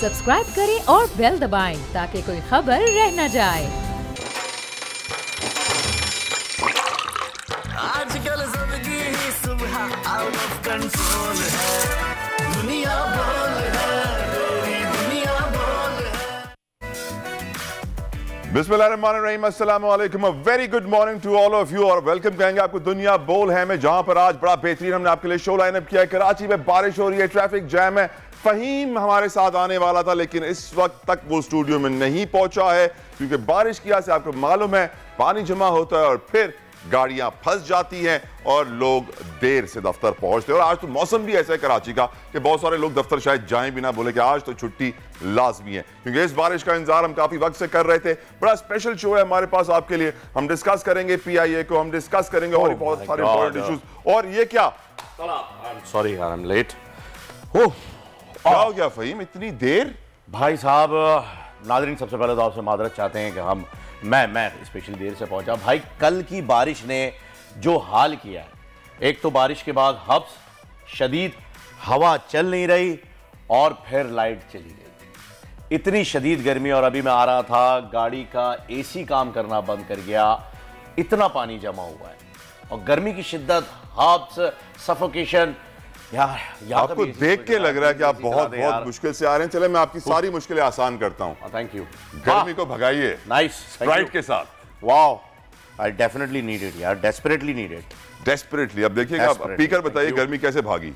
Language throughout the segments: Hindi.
सब्सक्राइब करें और बेल दबाएं ताकि कोई खबर रह न जाए। आजकल जिंदगी ही सुबह आउट ऑफ कंट्रोल है, दुनिया बोल है, तेरी दुनिया बोल है। बिस्मिल्लाहिर्रहमानिर्रहीम, अस्सलाम वालेकुम, very good morning to all of you और वेलकम कहेंगे आपको दुनिया बोल है में, जहां पर आज बड़ा बेहतरीन हमने आपके लिए शो लाइन अप किया है। कराची में बारिश हो रही है, ट्रैफिक जैम है। फहीम हमारे साथ आने वाला था लेकिन इस वक्त तक वो स्टूडियो में नहीं पहुंचा है क्योंकि बारिश की वजह से आपको मालूम है पानी जमा होता है और फिर गाड़ियां फंस जाती हैं और लोग देर से दफ्तर पहुंचते हैं। और आज तो मौसम भी ऐसा है कराची का कि बहुत सारे लोग दफ्तर शायद जाएं भी ना, बोले कि आज तो छुट्टी लाजमी है क्योंकि इस बारिश का इंतजार हम काफी वक्त से कर रहे थे। बड़ा स्पेशल शो है हमारे पास आपके लिए। हम डिस्कस करेंगे PIA को, हम डिस्कस करेंगे और बहुत सारे इंपॉर्टेंट इश्यूज। और ये क्या, सॉरी यार, आई एम लेट। क्या हो गया फहीम, इतनी देर? भाई साहब, नाज़रीन सबसे पहले तो आपसे मादरत चाहते हैं कि मैं स्पेशली देर से पहुंचा। भाई कल की बारिश ने जो हाल किया है, एक तो बारिश के बाद हब्स शदीद, हवा चल नहीं रही और फिर लाइट चली गई। इतनी शदीद गर्मी, और अभी मैं आ रहा था गाड़ी का AC काम करना बंद कर गया, इतना पानी जमा हुआ है और गर्मी की शिद्दत, हब्स, सफोकेशन। यार आपको देख के लग रहा है कि आप बहुत बहुत मुश्किल से आ रहे हैं। चले मैं आपकी सारी मुश्किलें आसान करता हूं। Thank you. गर्मी को भगाइए नाइस स्प्राइट के साथ। Wow, I definitely need it यार, डेस्परेटली नीड इट, डेस्परेटली। अब देखिएगा, पीकर बताइए गर्मी कैसे भागी।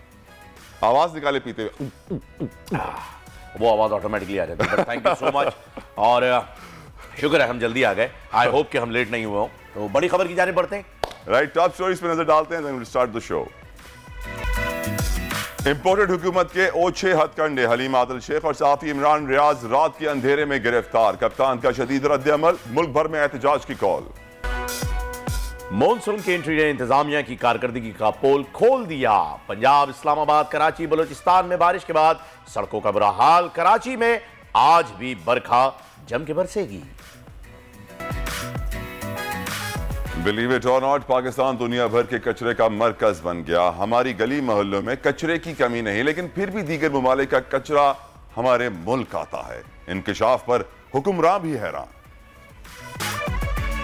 आवाज निकाले पीते हुए, वो आवाज ऑटोमेटिकली आ जाती है। थैंक यू सो मच और शुक्र है हम जल्दी आ गए। आई होप कि हम लेट नहीं हुए हो। तो बड़ी खबर की जाने बढ़ते हैं। राइट, टॉप स्टोरीज पे नजर डालते हैं, then we start the show. Imported हुकूमत के ओछे हथकंडे, हलीम आदिल शेख और साफी इमरान रियाज रात के अंधेरे में गिरफ्तार। कप्तान का शदीद रद्द-ए-अमल, मुल्क भर में एहतजाज की कॉल। मॉनसून की एंट्री ने इंतजामिया की कारकर्दगी का पोल खोल दिया। पंजाब, इस्लामाबाद, कराची, बलूचिस्तान में बारिश के बाद सड़कों का बुरा हाल। कराची में आज भी बरखा जम के बरसेगी। बिलीव इट और नॉट, पाकिस्तान दुनिया भर के कचरे का मरकज बन गया। हमारी गली मोहल्लों में कचरे की कमी नहीं, लेकिन फिर भी दीगर ममालिक का कचरा हमारे मुल्क आता है। इंकिशाफ पर हुक्मरान भी हैरान।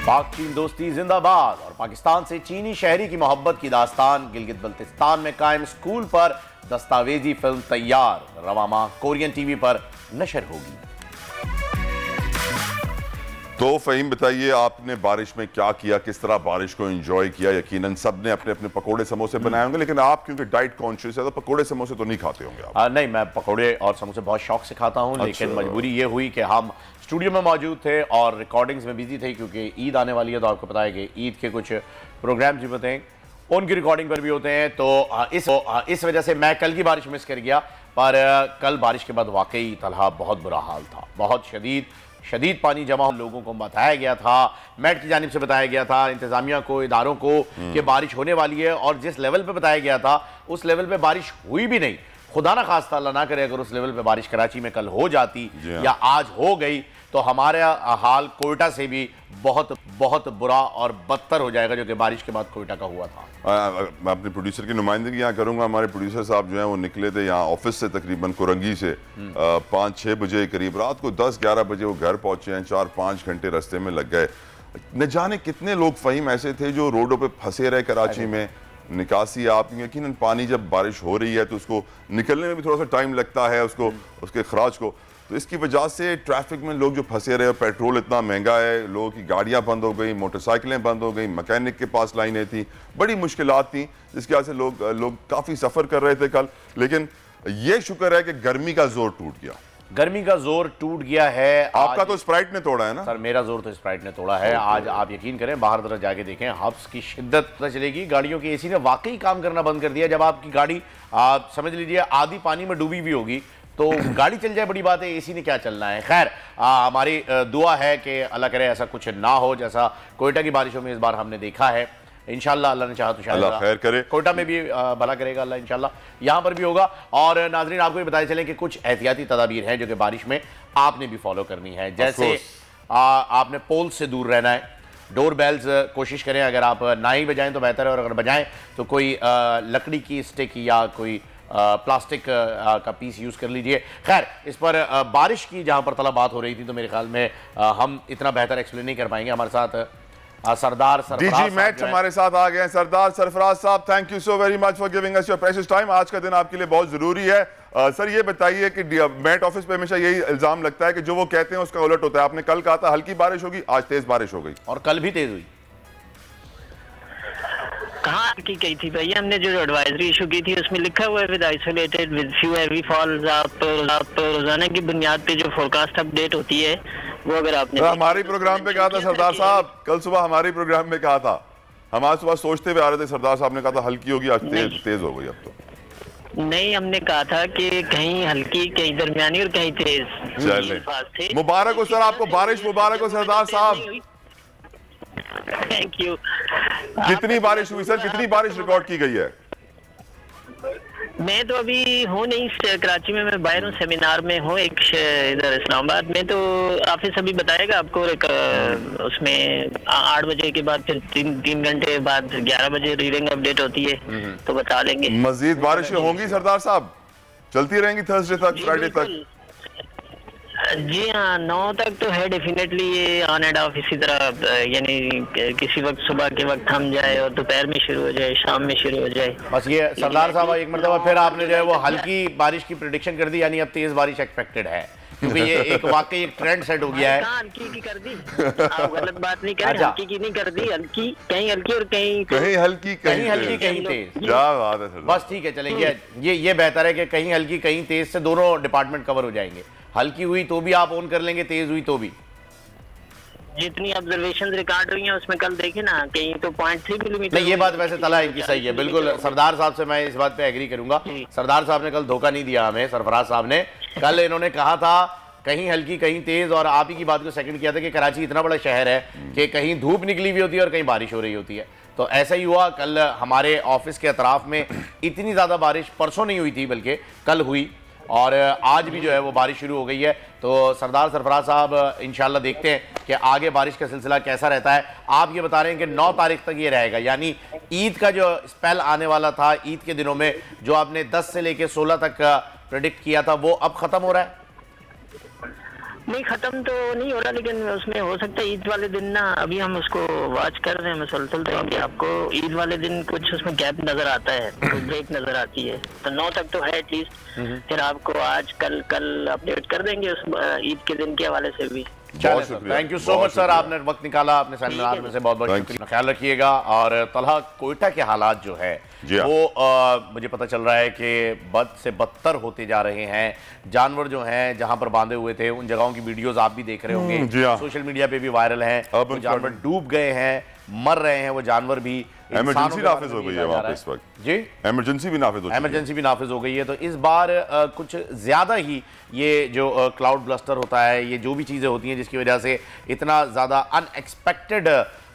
पाक चीन दोस्ती जिंदाबाद और पाकिस्तान से चीनी शहरी की मोहब्बत की दास्तान। गिलगित बल्तिस्तान में कायम स्कूल पर दस्तावेजी फिल्म तैयार, रवा माह कोरियन TV पर नशर होगी। तो फहीम बताइए, आपने बारिश में क्या किया, किस तरह बारिश को एंजॉय किया? यकीनन सब ने अपने अपने पकोड़े समोसे बनाए होंगे, लेकिन आप क्योंकि डाइट कॉन्शियस है तो पकोड़े समोसे तो नहीं खाते होंगे आप। नहीं, मैं पकोड़े और समोसे बहुत शौक से खाता हूं। लेकिन मजबूरी ये हुई कि हम स्टूडियो में मौजूद थे और रिकॉर्डिंग्स में बिजी थे क्योंकि ईद आने वाली है। तो आपको पता है कि ईद के कुछ प्रोग्राम्स भी होते हैं, उनकी रिकॉर्डिंग पर भी होते हैं। तो इस वजह से मैं कल की बारिश मिस कर गया। पर कल बारिश के बाद वाकई तलहा बहुत बुरा हाल था, बहुत शदीद पानी जमा। लोगों को बताया गया था, मेट की जानिब से बताया गया था, इंतजामिया को, इदारों को कि बारिश होने वाली है। और जिस लेवल पे बताया गया था उस लेवल पे बारिश हुई भी नहीं। खुदा ना खास्ता, अल्लाह ना करे, अगर उस लेवल पे बारिश कराची में कल हो जाती या आज हो गई तो हमारा हाल कोयटा से भी बहुत बहुत बुरा और बदतर हो जाएगा, जो कि बारिश के बाद कोयटा का हुआ था। मैं अपने प्रोड्यूसर की नुमाइंदगी यहाँ करूंगा। हमारे प्रोड्यूसर साहब जो हैं वो निकले थे यहाँ ऑफिस से तकरीबन कुरंगी से 5-6 बजे करीब। रात को 10-11 बजे वो घर पहुंचे हैं। 4-5 घंटे रास्ते में लग गए। न जाने कितने लोग फहीम ऐसे थे जो रोडों पे फंसे रहे कराची में। निकासी, आप यकीनन पानी जब बारिश हो रही है तो उसको निकलने में भी थोड़ा सा टाइम लगता है, उसको उसके खराज को। तो इसकी वजह से ट्रैफिक में लोग जो फंसे रहे, पेट्रोल इतना महंगा है, लोगों की गाड़ियां बंद हो गई, मोटरसाइकिलें बंद हो गई, मैकेनिक के पास लाइनें थी, बड़ी मुश्किलात थी, जिसकी वजह से लोग काफ़ी सफ़र कर रहे थे कल। लेकिन ये शुक्र है कि गर्मी का जोर टूट गया। गर्मी का जोर टूट गया है। आपका तो स्प्राइट ने तोड़ा है ना सर? मेरा जोर तो स्प्राइट ने तोड़ा है। आज आप यकीन करें, बाहर तरफ जाके देखें, हब्स की शिद्दत पता चलेगी। गाड़ियों की AC ने वाकई काम करना बंद कर दिया। जब आपकी गाड़ी आप समझ लीजिए आधी पानी में डूबी हुई होगी तो गाड़ी चल जाए बड़ी बात है, AC ने क्या चलना है। खैर, हमारी दुआ है कि अल्लाह करे ऐसा कुछ ना हो जैसा कोयटा की बारिशों में इस बार हमने देखा है। इंशाल्लाह अल्लाह ने चाहा तो शायद अल्लाह खैर करे, कोयटा में भी भला करेगा अल्लाह, इंशाल्लाह यहाँ पर भी होगा। और नाजरीन, आपको भी बताते चलें कि कुछ एहतियाती तदाबीर हैं जो कि बारिश में आपने भी फॉलो करनी है। जैसे आपने पोल से दूर रहना है, डोर बेल्स कोशिश करें अगर आप ना ही बजाएं तो बेहतर है, और अगर बजाएं तो कोई लकड़ी की स्टिक या कोई प्लास्टिक का पीस यूज़ कर लीजिए। खैर, इस पर बारिश की जहाँ पर तलब बात हो रही थी तो मेरे ख्याल में हम इतना बेहतर एक्सप्लेन नहीं कर पाएंगे। हमारे साथ सरदार डीजी मैच हमारे साथ आ गए हैं। सरदार सरफराज साहब, thank you so very much for giving us your precious time. आज का दिन आपके लिए बहुत जरूरी है। सर ये बताइए कि मैट ऑफिस पे हमेशा यही इल्जाम लगता है कि जो वो कहते हैं उसका उलट होता है। आपने कल कहा था हल्की बारिश होगी, आज तेज बारिश हो गई और कल भी तेज हुई। कहाँ की कही थी भैया, हमने जो एडवाइजरी इशू की थी उसमें लिखा हुआ है with isolated with few heavy falls. आप रोजाना की बुनियाद पे जो फोरकास्ट अपडेट होती है वो अगर आपने हमारी प्रोग्राम पे कहा था सरदार साहब, कल सुबह हमारी प्रोग्राम में कहा था। हम आज सुबह सोचते हुए आ रहे थे, सरदार साहब ने कहा था हल्की होगी, आज तेज हो गई। अब तो नहीं, हमने कहा था कि कहीं हल्की, कहीं दरमियानी और कहीं तेज। चले, मुबारक हो सर आपको, बारिश मुबारक हो सरदार साहब। Thank you. कितनी बारिश हुई सर, कितनी बारिश रिकॉर्ड की गई है? मैं तो अभी हूँ नहीं कराची में, मैं बाहर हूँ, सेमिनार में हूँ एक इधर इस्लामाबाद में। तो ऑफिस अभी बताएगा आपको, उसमें 8 बजे के बाद फिर 3 घंटे बाद 11 बजे रीडिंग अपडेट होती है तो बता देंगे। मजीद बारिशें होंगी सरदार साहब, चलती रहेंगी थर्सडे तक, फ्राइडे तक? जी हाँ, 9 तक तो है डेफिनेटली। ये ऑन एंड ऑफ इसी तरह, यानी किसी वक्त सुबह के वक्त थम जाए और दोपहर में शुरू हो जाए, शाम में शुरू हो जाए। बस ये सरदार साहब एक मरतबा फिर आपने जो है वो हल्की बारिश की प्रेडिक्शन कर दी, यानी अब तेज बारिश एक्सपेक्टेड है, क्योंकि ये एक वाकई एक ट्रेंड सेट हो गया है। हल्की की कर दी, आप गलत बात नहीं करें। हल्की की नहीं कर दी, हल्की कहीं हल्की और कहीं हल्की, कहीं हल्की कहीं तेज। क्या बात है सर, बस ठीक है, चलेंगे। ये बेहतर है कि कहीं हल्की कहीं तेज से दोनों डिपार्टमेंट कवर हो जाएंगे। हल्की हुई तो भी आप ऑन कर लेंगे, तेज हुई तो भी। जितनी ऑब्जर्वेशन रिकॉर्ड हुई हैं उसमें कल देखे ना, कहीं तो 0.3 मिलीमीटर। नहीं, ये बात वैसे तला इनकी सही है, बिल्कुल सरदार साहब से मैं इस बात पे एग्री करूंगा। सरदार साहब ने कल धोखा नहीं दिया हमें, सरफराज साहब ने कल इन्होंने कहा था कहीं हल्की कहीं तेज, और आप ही की बात को सेकंड किया था कि कराची इतना बड़ा शहर है कि कहीं धूप निकली हुई होती है और कहीं बारिश हो रही होती है। तो ऐसा ही हुआ, कल हमारे ऑफिस के अतराफ में इतनी ज़्यादा बारिश परसों नहीं हुई थी बल्कि कल हुई, और आज भी जो है वो बारिश शुरू हो गई है। तो सरदार सरफराज साहब इंशाल्लाह देखते हैं कि आगे बारिश का सिलसिला कैसा रहता है। आप ये बता रहे हैं कि 9 तारीख तक ये रहेगा, यानी ईद का जो स्पेल आने वाला था, ईद के दिनों में जो आपने 10 से लेकर 16 तक प्रेडिक्ट किया था वो अब खत्म हो रहा है? नहीं, खत्म तो नहीं हो रहा, लेकिन उसमें हो सकता है ईद वाले दिन ना, अभी हम उसको वॉच कर रहे हैं मुसलसल, तो अभी आपको ईद वाले दिन कुछ उसमें गैप नजर आता है, तो ब्रेक नजर आती है। तो 9 तक तो है एटलीस्ट, फिर आपको आज कल अपडेट कर देंगे उस ईद के दिन के हवाले से भी। Thank you so much sir, आपने वक्त निकाला अपने सेमिनार में से, बहुत बहुत शुक्रिया। ख्याल रखिएगा। और तलहा, कोयटा के हालात जो है वो मुझे पता चल रहा है कि बद से बदतर होते जा रहे हैं। जानवर जो हैं जहां पर बांधे हुए थे उन जगहों की वीडियोस आप भी देख रहे होंगे, सोशल मीडिया पे भी वायरल हैं। वो जानवर डूब गए हैं, मर रहे हैं वो जानवर भी। इमरजेंसी नाफिज हो गई है वहां पे इस वक्त जी, इमरजेंसी भी नाफिज हो गई है। तो इस बार कुछ ज्यादा ही ये जो क्लाउड ब्लस्टर होता है, ये जो भी चीजें होती हैं जिसकी वजह से इतना ज्यादा अनएक्सपेक्टेड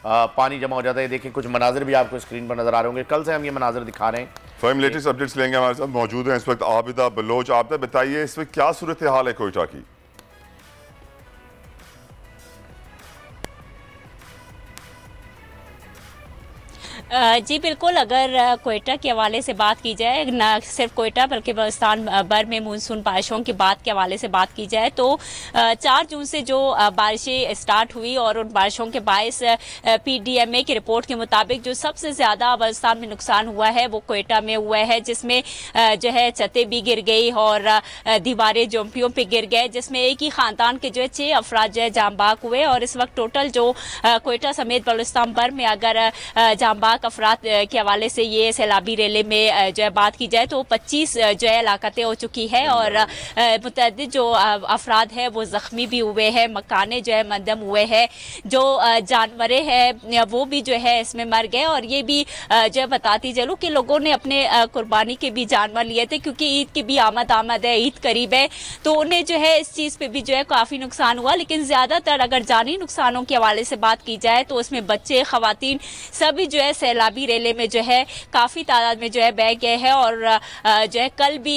पानी जमा हो जाता है। देखिए कुछ मनाजिर भी आपको स्क्रीन पर नजर आ रहे होंगे, कल से हम ये मनाजिर दिखा रहे हैं। फहीम, लेटेस्ट अपडेट्स लेंगे, हमारे साथ मौजूद हैं इस वक्त आबिदा बलोच। आबिदा बताइए इस वक्त क्या सूरत हाल है कोयटा की? जी बिल्कुल, अगर कोयटा के हवाले से बात की जाए, न सिर्फ कोयटा बल्कि बलुचिस्तान भर में मानसून बारिशों की बात के हवाले से बात की जाए तो 4 जून से जो बारिशें स्टार्ट हुई और उन बारिशों के बायस PDMA की रिपोर्ट के मुताबिक जो सबसे ज़्यादा बलुचिस्तान में नुकसान हुआ है वो कोयटा में हुआ है, जिसमें जो है छतें भी गिर गई और दीवारें झोंपड़ियों पे गिर गए, जिसमें एक ही ख़ानदान के जो है 6 अफराद जो है जामबाग हुए। और इस वक्त टोटल जो कोयटा समेत बलुचिस्तान भर में अगर जामबाग अफराद के हवाले से ये सैलाबी रेले में जो है बात की जाए तो 25 जो है हलाकतें हो चुकी है और मुतअद्दिद जो अफराद है वो ज़ख्मी भी हुए हैं, मकाने जो है मंदम हुए हैं, जो जानवरें हैं वो भी जो है इसमें मर गए। और ये भी जो है बताती चलूँ कि लोगों ने अपने कुर्बानी के भी जानवर लिए थे, क्योंकि ईद की भी आमद है, ईद करीब है, तो उन्हें जो है इस चीज़ पर भी जो है काफ़ी नुकसान हुआ। लेकिन ज़्यादातर अगर जानी नुकसानों के हवाले से बात की जाए तो उसमें बच्चे, ख़वातीन सभी जो है सैलाबी रेले में जो है काफ़ी तादाद में जो है बह गए हैं। और जो है कल भी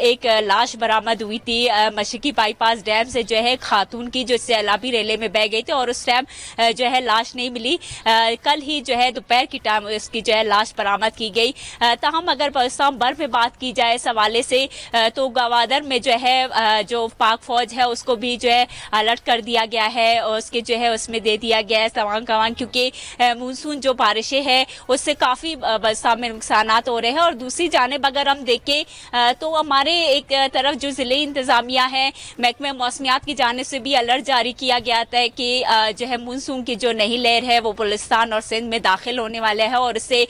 एक लाश बरामद हुई थी मशरकी बाईपास डैम से, जो है खातून की जो सैलाबी रेले में बह गई थी और उस टाइम जो है लाश नहीं मिली। कल ही जो है दोपहर की टाइम उसकी जो है लाश बरामद की गई। ताहम अगर पाकिस्तान भर में बात की जाए इस हवाले से तो गवादर में जो है जो पाक फौज है उसको भी जो है अलर्ट कर दिया गया है और उसके जो है उसमें दे दिया गया है तमाम क्योंकि मानसून जो बारिशें हैं उससे काफ़ी बरसात में नुकसान हो रहे हैं। और दूसरी जानिब अगर हम देखें तो हमारे एक तरफ जो ज़िले इंतजामिया है महकमे मौसमियात की जानिब से भी अलर्ट जारी किया गया था कि जो है मानसून की जो नई लहर है वो बलूचिस्तान और सिंध में दाखिल होने वाले है और इससे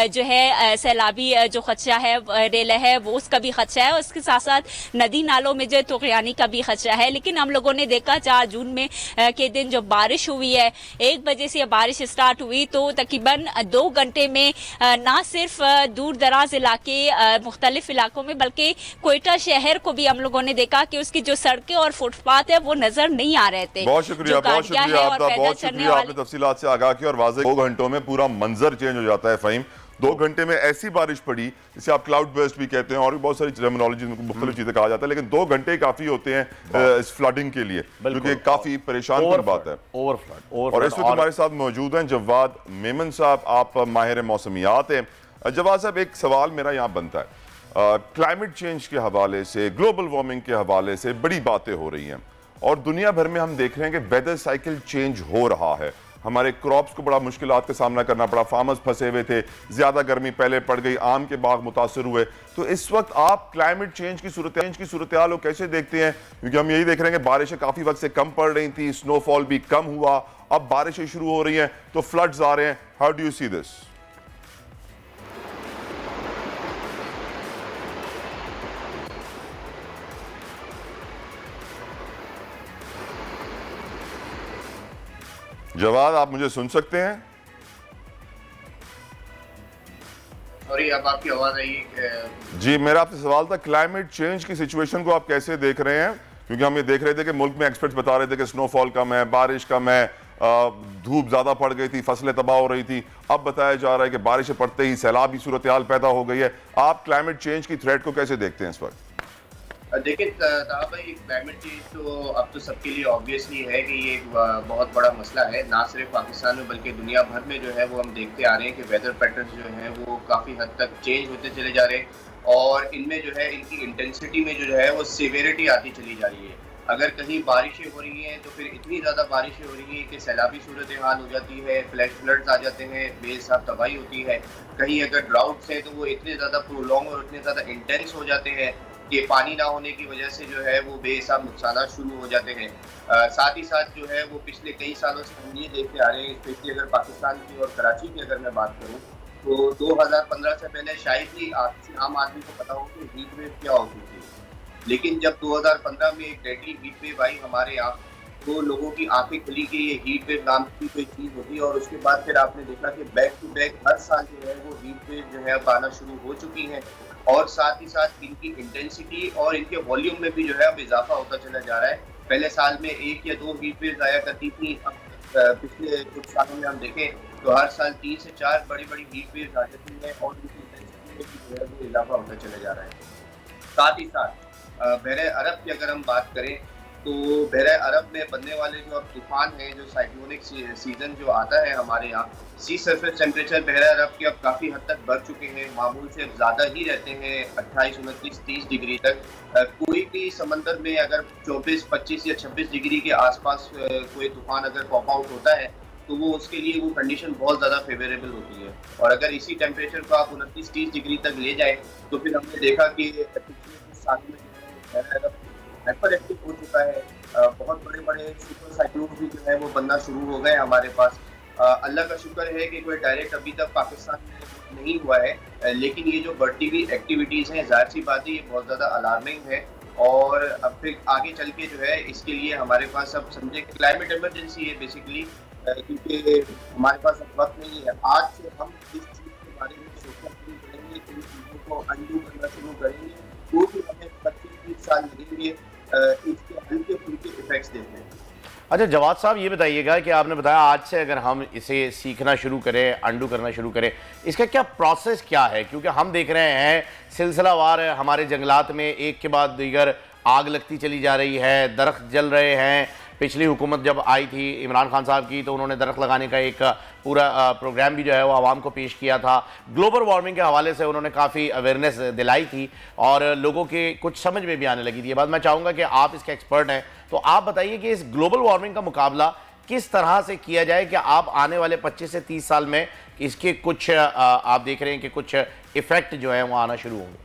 जो है सैलाबी जो खदशा है रेला है वो उसका भी खदशा है। उसके साथ साथ नदी नालों में जो तुगयानी का भी खदशा है। लेकिन हम लोगों ने देखा 4 जून में के दिन जो बारिश हुई है 1 बजे से बारिश स्टार्ट हुई तो तकरीबन 2 घंटे में ना सिर्फ दूर दराज इलाके मुख्तलिफ इलाकों में बल्कि कोयटा शहर को भी हम लोगों ने देखा कि उसकी जो सड़कें और फुटपाथ है वो नजर नहीं आ रहे थे। बहुत शुक्रिया आपका, बहुत शुक्रिया आपने तफसीलात से आगाह किया और वाज़ेह 2 घंटों में पूरा मंजर चेंज हो जाता है। फ़हीम 2 घंटे में ऐसी बारिश पड़ी जिसे आप क्लाउड बर्स्ट भी कहते हैं और भी बहुत सारी टर्मिनोलॉजी मुख्तलिफ चीजें कहा जाता है, लेकिन 2 घंटे काफी होते हैं इस फ्लडिंग के लिए, क्योंकि काफी परेशान की बात है। और इस वक्त हमारे साथ मौजूद हैं जवाद मेमन साहब, आप माहिर मौसमियात हैं। जवाद साहब, एक सवाल मेरा यहाँ बनता है, क्लाइमेट चेंज के हवाले से, ग्लोबल वार्मिंग के हवाले से बड़ी बातें हो रही हैं और दुनिया भर में हम देख रहे हैं कि वेदर साइकिल चेंज हो रहा है। हमारे क्रॉप्स को बड़ा मुश्किलात का सामना करना पड़ा, फार्मर्स फंसे हुए थे, ज्यादा गर्मी पहले पड़ गई, आम के बाग मुतासर हुए। तो इस वक्त आप क्लाइमेट चेंज की सूरत हाल कैसे देखते हैं? क्योंकि हम यही देख रहे हैं कि बारिशें काफी वक्त से कम पड़ रही थी, स्नोफॉल भी कम हुआ, अब बारिशें शुरू हो रही हैं तो फ्लड्स आ रहे हैं। How do you see this? Jawad, आप मुझे सुन सकते हैं? सॉरी, अब आपकी आवाज आई है? जी, मेरा आपसे सवाल था, क्लाइमेट चेंज की सिचुएशन को आप कैसे देख रहे हैं? क्योंकि हम ये देख रहे थे कि मुल्क में एक्सपर्ट्स बता रहे थे कि स्नोफॉल कम है, बारिश कम है, धूप ज्यादा पड़ गई थी, फसलें तबाह हो रही थी। अब बताया जा रहा है कि बारिशें पड़ते ही सैलाबी सूरत हाल पैदा हो गई है। आप क्लाइमेट चेंज की थ्रेट को कैसे देखते हैं इस वक्त? देखिए ताहा भाई, क्लाइमेट चेंज तो अब तो सबके लिए ऑब्वियसली है कि ये एक बहुत बड़ा मसला है, ना सिर्फ पाकिस्तान में बल्कि दुनिया भर में जो है वो हम देखते आ रहे हैं कि वेदर पैटर्न्स जो हैं वो काफ़ी हद तक चेंज होते चले जा रहे हैं और इनमें जो है इनकी इंटेंसिटी में जो है वो सिवियरिटी आती चली जा रही है। अगर कहीं बारिशें हो रही हैं तो फिर इतनी ज़्यादा बारिशें हो रही हैं कि सैलाबी सूरत हाल हो जाती है, फ्लैश फ्लड्स आ जाते हैं, बेहिसाब तबाही होती है। कहीं अगर ड्राउट्स हैं तो वो इतने ज़्यादा प्रोलॉन्ग और इतने ज़्यादा इंटेंस हो जाते हैं कि पानी ना होने की वजह से जो है वो बेहिसाब नुकसान शुरू हो जाते हैं। साथ ही साथ जो है वो पिछले कई सालों से हम ये देखते आ रहे हैं, स्पेशली अगर पाकिस्तान की और कराची की अगर मैं बात करूँ तो 2015 से पहले शायद ही आम आदमी को पता हो कि हीट वेव क्या होती थी, लेकिन जब 2015 में एक डेडली हीट वेव आई हमारे यहाँ तो लोगों की आंखें खुली कि ये हीट वेव नाम की कोई चीज़ होती है। और उसके बाद फिर आपने देखा कि बैक टू बैक हर साल जो है वो हीट वेव जो है अब आना शुरू हो चुकी हैं और साथ ही साथ इनकी इंटेंसिटी और इनके वॉल्यूम में भी जो है अब इजाफा होता चला जा रहा है। पहले साल में 1 या 2 हीट वेव आया करती थी, अब पिछले कुछ सालों में हम देखें तो हर साल 3 से 4 बड़ी बड़ी हीट वेव आ जाती है और इनकी इंटेंसिटी में भी जो है वो इजाफा होता चला जा रहा है। साथ ही साथ बहरे अरब की अगर हम बात करें तो बहरे अरब में बनने वाले जो अब तूफान हैं, जो साइक्लोनिक सीजन जो आता है हमारे यहाँ, सी सरफेस टेम्परेचर बहरे अरब के अब काफ़ी हद तक बढ़ चुके हैं, मामूल से ज़्यादा ही रहते हैं 28, 29, 30 डिग्री तक। कोई भी समंदर में अगर 24, 25 या 26 डिग्री के आसपास कोई तूफान अगर पॉप आउट होता है तो वो उसके लिए वो कंडीशन बहुत ज़्यादा फेवरेबल होती है। और अगर इसी टेम्परेचर को आप 29, 30 डिग्री तक ले जाए तो फिर हमने देखा कि पिछले कुछ सालों में जो है हाइपर एक्टिव हो चुका है, बहुत बड़े बड़े सुपर साइक्लोन भी जो है वो बनना शुरू हो गए हमारे पास। अल्लाह का शुक्र है कि कोई डायरेक्ट अभी तक पाकिस्तान में नहीं हुआ है, लेकिन ये जो बढ़ती हुई एक्टिविटीज़ हैं जाहिर सी बात है ये बहुत ज़्यादा अलार्मिंग है और अब फिर आगे चल के जो है इसके लिए हमारे पास अब समझे क्लाइमेट इमरजेंसी है बेसिकली, क्योंकि हमारे पास अब वक्त नहीं है। आज से हम इस चीज़ के बारे में सोचना शुरू करेंगे, इन चीज़ों को अंडू करना शुरू करेंगे तो भी हमें 25-30 साल लगेंगे इसके हल्के फुल्के इफेक्ट्स देखने हैं। अच्छा जवाद साहब, ये बताइएगा कि आपने बताया आज से अगर हम इसे सीखना शुरू करें, अंडू करना शुरू करें, इसका क्या प्रोसेस क्या है? क्योंकि हम देख रहे हैं सिलसिलावार हमारे जंगलात में एक के बाद दीगर आग लगती चली जा रही है, दरख्त जल रहे हैं। पिछली हुकूमत जब आई थी इमरान खान साहब की, तो उन्होंने दरख्त लगाने का एक पूरा प्रोग्राम भी जो है वो आवाम को पेश किया था। ग्लोबल वार्मिंग के हवाले से उन्होंने काफ़ी अवेयरनेस दिलाई थी और लोगों के कुछ समझ में भी आने लगी थी। ये बात मैं चाहूँगा कि आप इसके एक्सपर्ट हैं, तो आप बताइए कि इस ग्लोबल वार्मिंग का मुकाबला किस तरह से किया जाए कि आप आने वाले 25 से 30 साल में इसके कुछ आप देख रहे हैं कि कुछ इफेक्ट जो है वो आना शुरू होंगे?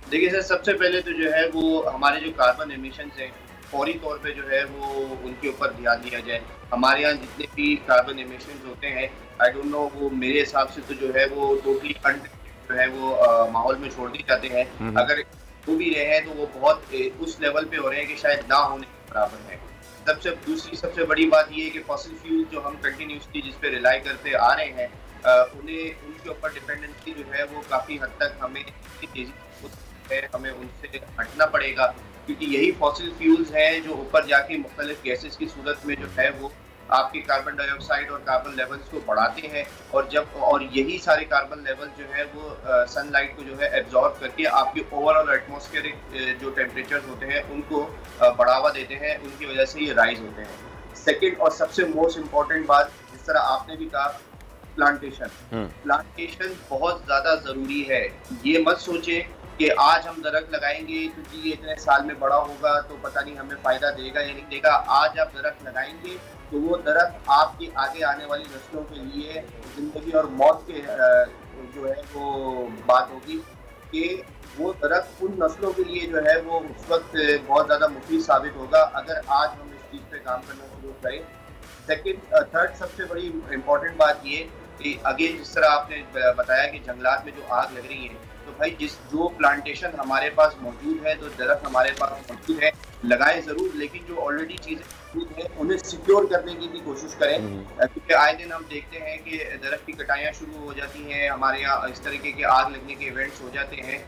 देखिए सर, सबसे पहले तो जो है वो हमारे जो कार्बन एमिशंस हैं फौरी तौर पे जो है वो उनके ऊपर ध्यान दिया जाए। हमारे यहाँ जितने भी कार्बन एमिशंस होते हैं, आई डोंट नो, वो मेरे हिसाब से तो जो है वो टोटली जो है वो माहौल में छोड़ दिए जाते हैं। अगर वो भी रहे हैं तो वो बहुत उस लेवल पे हो रहे हैं कि शायद ना होने के बराबर है। सबसे बड़ी बात ये है कि फॉसिल फ्यूल जो हम कंटिन्यूसली जिस पे रिलाई करते आ रहे हैं, उनके ऊपर डिपेंडेंसी जो है वो काफ़ी हद तक हमें तेजी है, हमें उनसे हटना पड़ेगा, क्योंकि यही फॉसिल फ्यूल्स हैं जो ऊपर जाके मुख्तलिफ गैसेस की सूरत में जो है वो आपके कार्बन डाइऑक्साइड और कार्बन लेवल्स को बढ़ाते हैं, और यही सारे कार्बन लेवल जो है वो सनलाइट को जो है एब्जॉर्ब करके आपके ओवरऑल एटमॉस्फेरिक जो टेम्परेचर होते हैं उनको बढ़ावा देते हैं, उनकी वजह से ये राइज होते हैं। सेकेंड और सबसे मोस्ट इम्पॉर्टेंट बात, जिस तरह आपने भी कहा, प्लांटेशन बहुत ज़्यादा ज़रूरी है। ये मत सोचे कि आज हम दरख्त लगाएंगे तो जी ये इतने साल में बड़ा होगा तो पता नहीं हमें फ़ायदा देगा या नहीं देगा। आज आप दरख्त लगाएंगे तो वो दरख्त आपकी आगे आने वाली नस्लों के लिए ज़िंदगी और मौत के जो है वो बात होगी कि वो दरख्त उन नस्लों के लिए जो है वो उस वक्त बहुत ज़्यादा मुफीद साबित होगा अगर आज हम इस चीज़ पे काम करना शुरू करें। थर्ड सबसे बड़ी इम्पॉर्टेंट बात ये कि अगेन जिस तरह आपने बताया कि जंगलात में जो आग लग रही है, तो भाई जो प्लांटेशन हमारे पास मौजूद है, तो दरख्त हमारे पास मौजूद है, लगाएं ज़रूर, लेकिन जो ऑलरेडी चीज़ें मौजूद हैं उन्हें सिक्योर करने की भी कोशिश करें, क्योंकि आए दिन हम देखते हैं कि दरख्त की कटाइयाँ शुरू हो जाती हैं, हमारे यहाँ इस तरीके के आग लगने के इवेंट्स हो जाते हैं।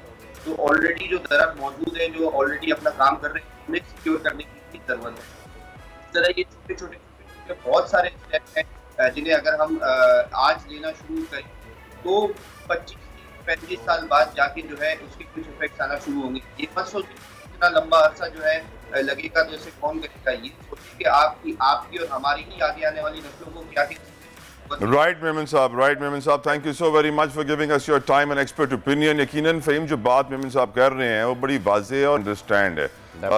तो ऑलरेडी जो दरख्त मौजूद है, जो ऑलरेडी अपना काम कर रहे हैं, उन्हें सिक्योर करने की ज़रूरत है। इस तरह ये छोटे छोटे बहुत सारे स्टेप हैं जिन्हें अगर हम आज लेना शुरू करें तो 25-35 साल बाद जाके जो है उसके कुछ इफेक्ट्स आना शुरू होंगे। ये मत सोचिए इतना लंबा अरसा जो है लगेगा तो इसे कौन करेगा, ये सोचिए कि आपकी और हमारी ही आगे आने वाली नस्लों को क्या राइट मेमन साहब, thank you so very much for giving us your time and expert opinion. यकीनन फ़हीम जो बात मेमन साहब कर रहे हैं वो बड़ी वाज़ेह और अंडरस्टैंड है।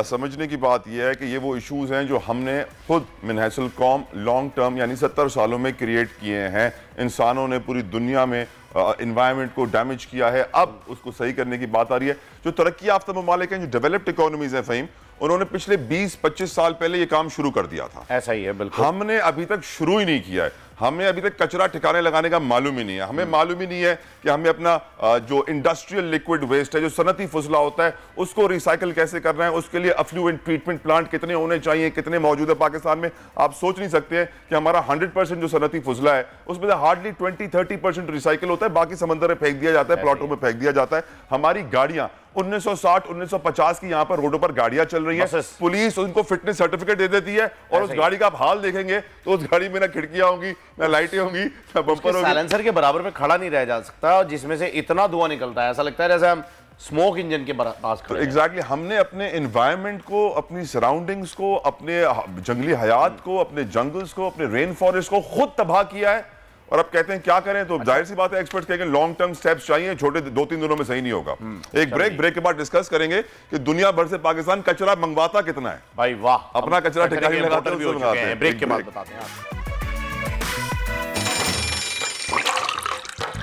समझने की बात यह है कि ये वो इश्यूज़ हैं जो हमने खुद मिनहसल कौम लॉन्ग टर्म यानी 70 सालों में क्रिएट किए हैं। इंसानों ने पूरी दुनिया में इन्वायरमेंट को डैमेज किया है, अब उसको सही करने की बात आ रही है। जो तरक्की याफ्ता ममालिक हैं, जो डेवलप्ड इकोनॉमीज़ हैं फ़हीम, उन्होंने पिछले 20-25 साल पहले ये काम शुरू कर दिया था। ऐसा ही है, बिल्कुल। हमने अभी तक शुरू ही नहीं किया है। हमें अभी तक कचरा ठिकाने लगाने का मालूम ही नहीं है। हमें मालूम ही नहीं है कि हमें अपना जो इंडस्ट्रियल लिक्विड वेस्ट है, जो सनती फुजला होता है, उसको रिसाइकिल कैसे करना है, उसके लिए अफ्लुएंट ट्रीटमेंट प्लांट कितने होने चाहिए, कितने मौजूद है पाकिस्तान में। आप सोच नहीं सकते हैं कि हमारा 100% जो सनती फुजला है उसमें से हार्डली 20-30% रिसाइकिल होता है, बाकी समंदर में फेंक दिया जाता है, प्लॉटों में फेंक दिया जाता है। हमारी गाड़ियां 1960-1950 की यहाँ पर रोडों पर गाड़ियां चल रही है, पुलिस उनको फिटनेस सर्टिफिकेट दे देती है और उस गाड़ी का आप हाल देखेंगे तो उस गाड़ी में ना खिड़कियां होंगी, ना लाइटें होंगी, ना बम्पर होगी। साइलेंसर के बराबर में खड़ा नहीं रह जा सकता जिसमें से इतना धुआं निकलता है, ऐसा लगता है जैसे हम स्मोक इंजन के पास खड़े हैं। एग्जैक्टली, हमने अपने एनवायरनमेंट को, अपनी सराउंडिंग्स को, अपने जंगली हयात को, अपने जंगल्स को, अपने रेन फॉरेस्ट को खुद तबाह किया है। और अब कहते हैं क्या करें, तो जाहिर सी बात है एक्सपर्ट्स कहेंगे लॉन्ग टर्म स्टेप्स चाहिए, छोटे 2-3 दिनों में सही नहीं होगा। एक ब्रेक के बाद डिस्कस करेंगे कि दुनिया भर से पाकिस्तान कचरा मंगवाता कितना है। भाई वाह, अपना कचरा ठिकाने लगाते हैं। ब्रेक के बाद बताते हैं।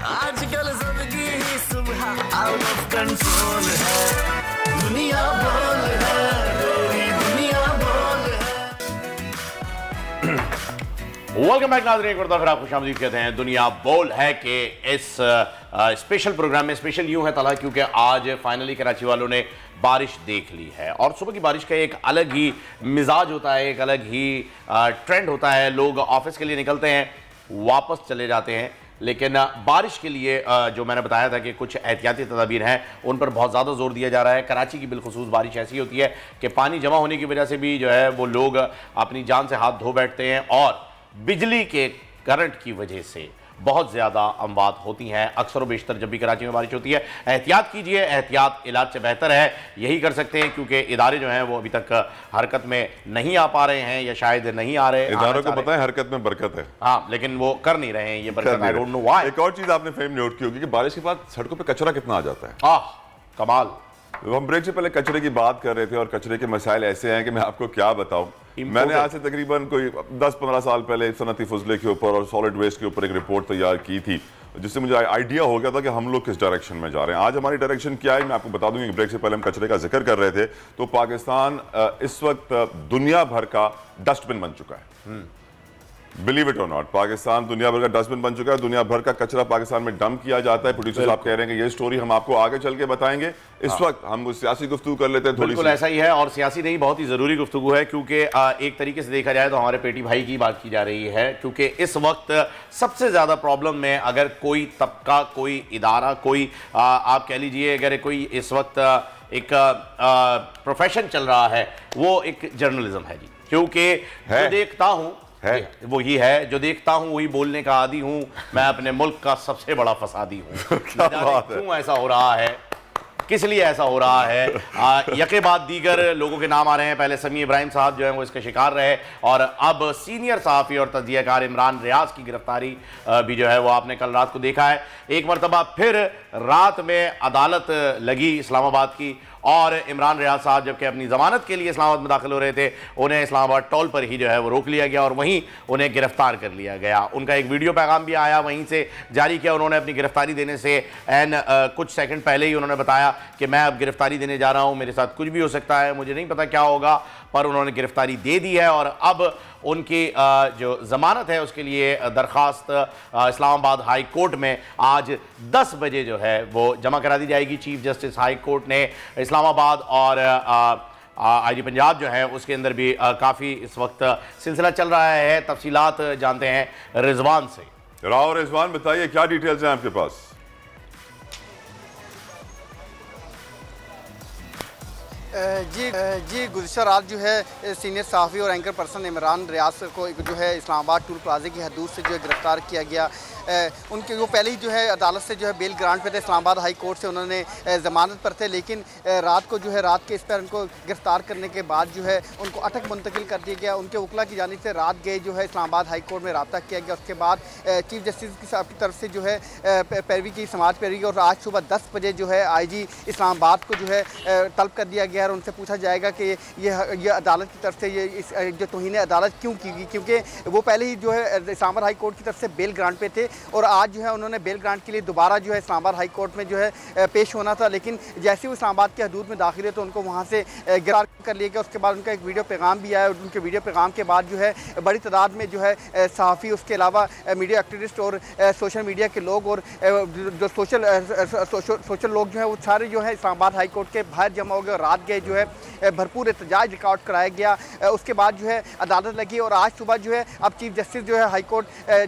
आजकल जिंदगी ही सुबह आउट ऑफ कंट्रोल है, दुनिया बोल है, दुनिया बोल है। वेलकम बैक नाज़रीन, एक बार फिर आपको खुशामदीद कहते हैं दुनिया बोल है कि इस स्पेशल प्रोग्राम में। स्पेशल यूं है तला क्योंकि आज फाइनली कराची वालों ने बारिश देख ली है और सुबह की बारिश का एक अलग ही मिजाज होता है, एक अलग ही ट्रेंड होता है। लोग ऑफिस के लिए निकलते हैं, वापस चले जाते हैं, लेकिन बारिश के लिए जो मैंने बताया था कि कुछ एहतियाती तदाबीर हैं, उन पर बहुत ज़्यादा जोर दिया जा रहा है। कराची की बिलखुसूस बारिश ऐसी होती है कि पानी जमा होने की वजह से भी जो है वो लोग अपनी जान से हाथ धो बैठते हैं और बिजली के करंट की वजह से बहुत ज़्यादा अमवात होती हैं। अक्सर व बेशतर जब भी कराची में बारिश होती है, एहतियात कीजिए, एहतियात इलाज से बेहतर है, यही कर सकते हैं, क्योंकि इदारे जो हैं वो अभी तक हरकत में नहीं आ पा रहे हैं या शायद नहीं आ रहे। इदारों को पता है हरकत में बरकत है, हाँ, लेकिन वो कर नहीं रहे हैं ये बरकत। I don't know why. एक और चीज़ आपने फेम नोट की होगी कि बारिश के बाद सड़कों पर कचरा कितना आ जाता है। कमाल। हम ब्रेक से पहले कचरे की बात कर रहे थे और कचरे के मसाइल ऐसे हैं कि मैं आपको क्या बताऊं। मैंने आज से तकरीबन कोई 10-15 साल पहले सनती फजले के ऊपर और सॉलिड वेस्ट के ऊपर एक रिपोर्ट तैयार की थी, जिससे मुझे आइडिया हो गया था कि हम लोग किस डायरेक्शन में जा रहे हैं। आज हमारी डायरेक्शन क्या है मैं आपको बता दूंगी। ब्रेक से पहले हम कचरे का जिक्र कर रहे थे, तो पाकिस्तान इस वक्त दुनिया भर का डस्टबिन बन चुका है। बिलीव इट और नॉट, पाकिस्तान दुनिया भर का डस्टबिन बन चुका है। दुनिया भर का कचरा पाकिस्तान में डंप किया जाता है। प्रोड्यूसर आप कह रहे हैं कि ये स्टोरी हम आपको आगे चल के बताएंगे। इस वक्त हम सियासी गुफ्तगू कर लेते हैं। बिल्कुल ऐसा ही है, और सियासी नहीं, बहुत ही जरूरी गुफ्तगू है, क्योंकि एक तरीके से देखा जाए तो हमारे पेटी भाई की बात की जा रही है। क्योंकि इस वक्त सबसे ज्यादा प्रॉब्लम में अगर कोई तबका, कोई इदारा, कोई आप कह लीजिए अगर कोई इस वक्त एक प्रोफेशन चल रहा है, वो एक जर्नलिज्म है जी। क्योंकि जो देखता हूं वही है, जो देखता हूं वही बोलने का आदी हूं। मैं अपने मुल्क का सबसे बड़ा फसादी हूं। क्यों ऐसा हो रहा है, किस लिए ऐसा हो रहा है, यके बाद दीगर लोगों के नाम आ रहे हैं। पहले समी इब्राहिम साहब जो हैं वो इसके शिकार रहे, और अब सीनियर सहाफ़ी और तज्ज़ियाकार इमरान रियाज की गिरफ्तारी भी जो है वो आपने कल रात को देखा है। एक मरतबा फिर रात में अदालत लगी इस्लामाबाद की, और इमरान रियाज साहब जबकि अपनी ज़मानत के लिए इस्लामाबाद में दाखिल हो रहे थे, उन्हें इस्लामाबाद टोल पर ही जो है वो रोक लिया गया और वहीं उन्हें गिरफ्तार कर लिया गया। उनका एक वीडियो पैगाम भी आया, वहीं से जारी किया। उन्होंने अपनी गिरफ्तारी देने से कुछ सेकंड पहले ही उन्होंने बताया कि मैं अब गिरफ्तारी देने जा रहा हूँ, मेरे साथ कुछ भी हो सकता है, मुझे नहीं पता क्या होगा, पर उन्होंने गिरफ्तारी दे दी है। और अब उनकी जो ज़मानत है उसके लिए दरख्वास्त इस्लामाबाद हाई कोर्ट में आज 10 बजे जो है वो जमा करा दी जाएगी। चीफ जस्टिस हाई कोर्ट ने इस्लामाबाद और आईजी पंजाब जो है उसके अंदर भी काफ़ी इस वक्त सिलसिला चल रहा है। तफसीलात जानते हैं रिजवान से। राव रिजवान, बताइए क्या डिटेल्स हैं आपके पास? जी गुज़िश्ता रात जो है सीनियर सहाफ़ी और एंकर पर्सन इमरान रियाज को जो है इस्लामाबाद टूल प्लाजा की हदूद से जो है गिरफ़्तार किया गया। उनके वो पहले ही जो है अदालत से जो है बेल ग्रांट पे थे, इस्लामाबाद हाई कोर्ट से उन्होंने ज़मानत पर थे, लेकिन रात को जो है रात के इस पर उनको गिरफ़्तार करने के बाद जो है उनको अटक मुंतकिल कर दिया गया। उनके वकला की जानिब से रात गए जो है इस्लामाबाद हाई कोर्ट में रब्ता किया गया। उसके बाद चीफ जस्टिस की साहब की तरफ से जो है पैरवी की समाज पैरवी, और आज सुबह 10 बजे जो है IG इस्लामाबाद को जो है तलब कर दिया गया और उनसे पूछा जाएगा कि ये अदालत की तरफ से ये जो तौहीन अदालत क्यों की गई, क्योंकि वो पहले ही जो है इस्लामाबाद हाई कोर्ट की तरफ से बेल ग्रांट पे थे और आज जो है उन्होंने बेल ग्रांट के लिए दोबारा जो है इस्लामाबाद हाई कोर्ट में जो है पेश होना था। लेकिन जैसे वो इस्लामाबाद के हदूद में दाखिल है तो उनको वहाँ से गिरफ्तार कर लिया गया। उसके बाद उनका एक वीडियो पैगाम भी आया, उनके वीडियो पैगाम के बाद जो है बड़ी तादाद में जो है सहाफ़ी, उसके अलावा मीडिया एक्टिविस्ट और सोशल मीडिया के लोग और जो सोशल लोग जो है वो सारे जो है इस्लामाबाद हाई कोर्ट के बाहर जमा हो गए और रात गए जो है भरपूर एहतजाज रिकॉर्ड कराया गया। उसके बाद जो है अदालत लगी और आज सुबह जो है अब चीफ जस्टिस जो है हाई कोर्ट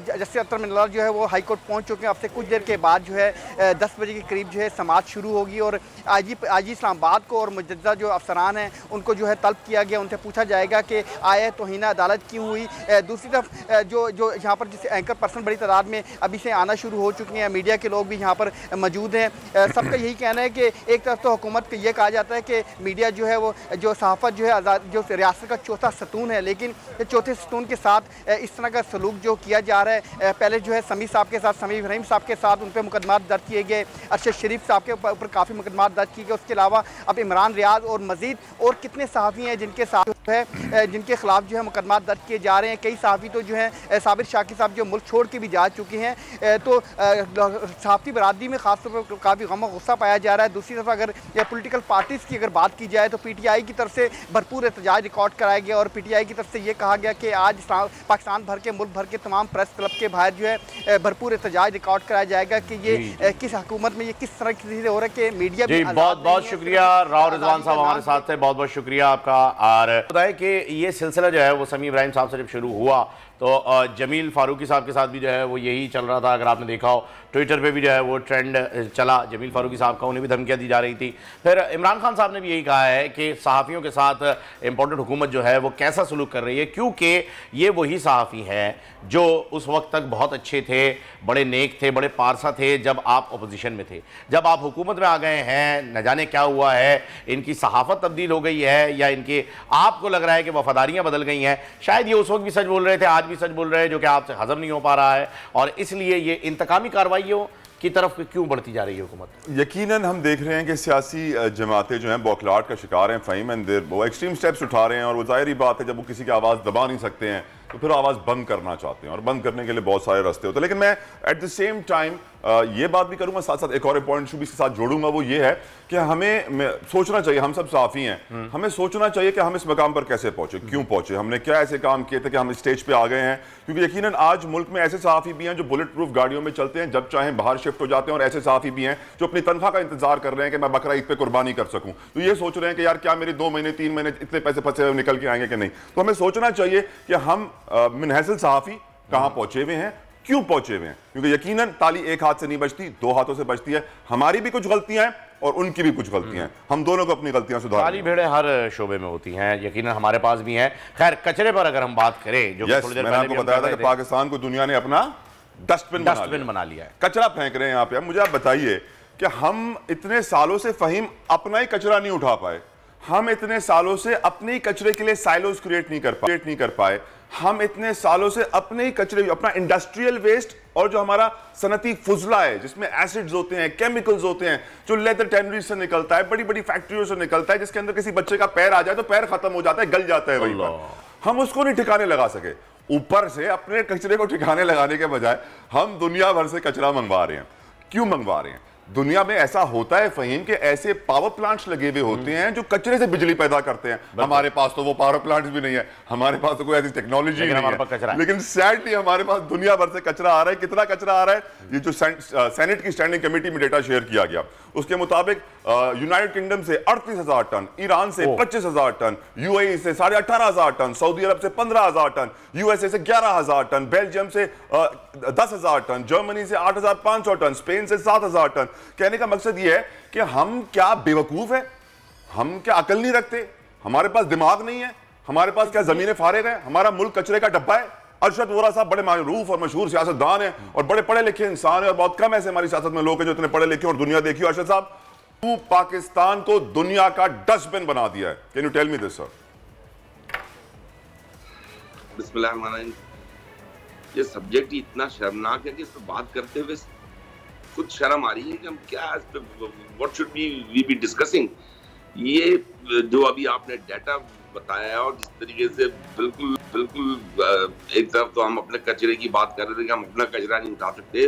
जस्टिस अतर मिनलार जो है वो हाई कोर्ट पहुंच चुके हैं। अब से कुछ देर के बाद जो है 10 बजे के करीब जो है समाअत शुरू होगी और IG इस्लामाबाद को और मुजद्दा जो अफसरान हैं उनको जो है तलब किया गया। उनसे पूछा जाएगा कि आया तौहीन अदालत क्यों हुई। दूसरी तरफ जो यहाँ पर जिस एंकर पर्सन बड़ी तादाद में अभी से आना शुरू हो चुके हैं, मीडिया के लोग भी यहाँ पर मौजूद हैं। सबका यही कहना है कि एक तरफ तो हुकूमत को ये कहा जाता है कि मीडिया जो है वो जो सहाफ़त जो है आज़ाद जो रियासत का चौथा सतून है, लेकिन चौथे सतून के साथ इस तरह का सलूक जो किया जा रहा है, पहले जो है समी साहब के साथ, समी इब्राहिम साहब के साथ उन पर मुकदमा दर्ज किए गए, अरशद शरीफ साहब के ऊपर काफ़ी मुकदमा दर्ज किए गए। उसके अलावा अब इमरान रियाज और मजीद और कितने सहाफ़ी हैं जिनके साथ है जिनके खिलाफ जो है मुकदमा दर्ज किए जा रहे हैं। कई सहाफ़ी तो जो है साबिर शाकिर साहब जो मुल्क छोड़ के भी जा चुके हैं। तो सहाफ़ी बरादरी में ख़ासतौर पर काफ़ी गम और गुस्सा पाया जा रहा है। दूसरी तरफ अगर पोलिटिकल पार्टीज़ की अगर बात की जाए तो PTI की तरफ से भरपूर एहतजाज रिकॉर्ड कराया गया और PTI की तरफ से ये कहा गया कि आज पाकिस्तान भर के मुल्क भर के तमाम प्रेस क्लब के बाहर जो है भरपूर एहतजाज रिकॉर्ड कराया जाएगा कि ये किस हुकूमत में ये किस तरह की हो रहा है कि मीडिया भी। बहुत बहुत शुक्रिया राव रिजवान साहब हमारे साथ थे, बहुत बहुत शुक्रिया आपका। और बताया कि ये सिलसिला जो है वो समी इब्राहिम साहब से जब शुरू हुआ तो जमील फारूकी साहब के साथ भी जो है वो यही चल रहा था। अगर आपने देखा हो ट्विटर पे भी जो है वो ट्रेंड चला, जमील फारूकी साहब का, उन्हें भी धमकियां दी जा रही थी। फिर इमरान खान साहब ने भी यही कहा है कि सहाफ़ियों के साथ इम्पोर्टेंट हुकूमत जो है वो कैसा सलूक कर रही है, क्योंकि ये वही सहाफ़ी हैं जो उस वक्त तक बहुत अच्छे थे, बड़े नेक थे, बड़े पारसा थे जब आप अपोजिशन में थे। जब आप हुकूमत में आ गए हैं, न जाने क्या हुआ है, इनकी सहाफ़त तब्दील हो गई है या इनके आपको लग रहा है कि वफादारियाँ बदल गई हैं। शायद ये उस वक्त भी सच बोल रहे थे, आज भी सच बोल रहे हैं, जो कि आपसे हजम नहीं हो पा रहा है, और इसलिए ये इंतकामी कार्रवाइयों की तरफ क्यों बढ़ती जा रही है हुकूमत? यकीनन हम देख रहे हैं कि सियासी जमातें जो हैं बौखलाहट का शिकार हैं फ़हीम, एंड वो एक्सट्रीम स्टेप्स उठा रहे हैं, और वो ज़ाहिर ही बात है जब वो किसी की आवाज़ दबा नहीं सकते हैं तो फिर आवाज़ बंद करना चाहते हैं, और बंद करने के लिए बहुत सारे रास्ते होते हैं। लेकिन मैं एट द सेम टाइम ये बात भी करूंगा, साथ साथ एक और पॉइंट भी इसके साथ जोड़ूंगा, वो ये है कि हमें सोचना चाहिए, हम सब साफ़ी हैं, हमें सोचना चाहिए कि हम इस मकाम पर कैसे पहुंचे, क्यों पहुंचे, हमने क्या ऐसे काम किए थे कि हम इस स्टेज पे आ गए हैं। क्योंकि यकीनन आज मुल्क में ऐसे सहाफ़ी भी हैं जो बुलेट प्रूफ गाड़ियों में चलते हैं, जब चाहें बाहर शिफ्ट हो जाते हैं, और ऐसे सहाफ़ी भी हैं जो अपनी तनख्वाह का इंतजार कर रहे हैं कि मैं बकरा ईद पे कुर्बानी कर सकूं। तो ये सोच रहे हैं कि यार क्या मेरे 2 महीने 3 महीने इतने पैसे फंसे हुए निकल के आएंगे कि नहीं। तो हमें सोचना चाहिए कि हम मिनहसल सहाफ़ी कहां पहुंचे हुए हैं, क्यों पहुंचे हुए हैं, क्योंकि यकीनन ताली एक हाथ से नहीं बजती, 2 हाथों से बजती है। हमारी भी कुछ गलतियां हैं और उनकी भी कुछ गलतियां हैं, हम दोनों को अपनी गलतियां सुधारनी हैं। काली भेड़ें हर शोबे में होती हैं, यकीनन हमारे पास भी हैं। खैर, कचरे पर अगर हम बात करें, जो थोड़ी देर मैंने आपको बताया था कि पाकिस्तान को दुनिया ने अपना डस्टबिन बना लिया है, कचरा फेंक रहे हैं यहाँ पे। अब मुझे आप बताइए कि हम इतने सालों से फ़हीम अपना ही कचरा नहीं उठा पाए, हम इतने सालों से अपने ही कचरे के लिए साइलोज क्रिएट नहीं कर पाए, हम इतने सालों से अपने ही कचरे, अपना इंडस्ट्रियल वेस्ट और जो हमारा सनती फुजला है जिसमें एसिड्स होते हैं, केमिकल्स होते हैं, जो लेदर टैनरीज से निकलता है, बड़ी बड़ी फैक्ट्रियों से निकलता है, जिसके अंदर किसी बच्चे का पैर आ जाए तो पैर खत्म हो जाता है, गल जाता है वहीं पर, हम उसको नहीं ठिकाने लगा सके। ऊपर से अपने कचरे को ठिकाने लगाने के बजाय हम दुनिया भर से कचरा मंगवा रहे हैं। क्यों मंगवा रहे हैं? दुनिया में ऐसा होता है फ़हीम कि ऐसे पावर प्लांट्स लगे हुए होते हैं जो कचरे से बिजली पैदा करते हैं। हमारे पास तो वो पावर प्लांट्स भी नहीं है, हमारे पास तो कोई ऐसी टेक्नोलॉजी नहीं है, लेकिन सैडली हमारे पास दुनिया भर से कचरा आ रहा है। कितना कचरा आ रहा है? ये जो सेनेट की स्टैंडिंग कमेटी में डेटा शेयर किया गया उसके मुताबिक यूनाइटेड किंगडम से 38,000 टन, ईरान से 25,000 टन, यूएई से 18,500 टन, सऊदी अरब से 15,000 टन, यूएसए से 11,000 टन, बेल्जियम से 10,000 टन, जर्मनी से 8,500 टन, स्पेन से 7,000 टन। कहने का मकसद यह है कि हम क्या बेवकूफ है, हम क्या अकल नहीं रखते, हमारे पास दिमाग नहीं है, हमारे पास क्या जमीनें फारिग है, हमारा मुल्क कचरे का डब्बा है। अरशद वोरा साहब बड़े मारूफ और मशहूर सियासतदान हैं और बड़े पढ़े लिखे इंसान है, और बहुत कम ऐसे हमारी सियासत में लोग हैं जो इतने पढ़े लिखे और दुनिया देखी। अरशद साहब, तू पाकिस्तान को दुनिया का डस्टबिन बना दिया है, can you tell me this sir? बिस्मिल्लाह, ये सब्जेक्ट ही इतना शर्मनाक है कि इस पर बात करते हुए कुछ शर्म आ रही है कि हम क्या इस पे what should we be discussing. ये जो अभी आपने डाटा बताया और जिस तरीके से बिल्कुल एक तरफ तो हम अपने कचरे की बात कर रहे थे कि हम अपना कचरा नहीं उठा सकते,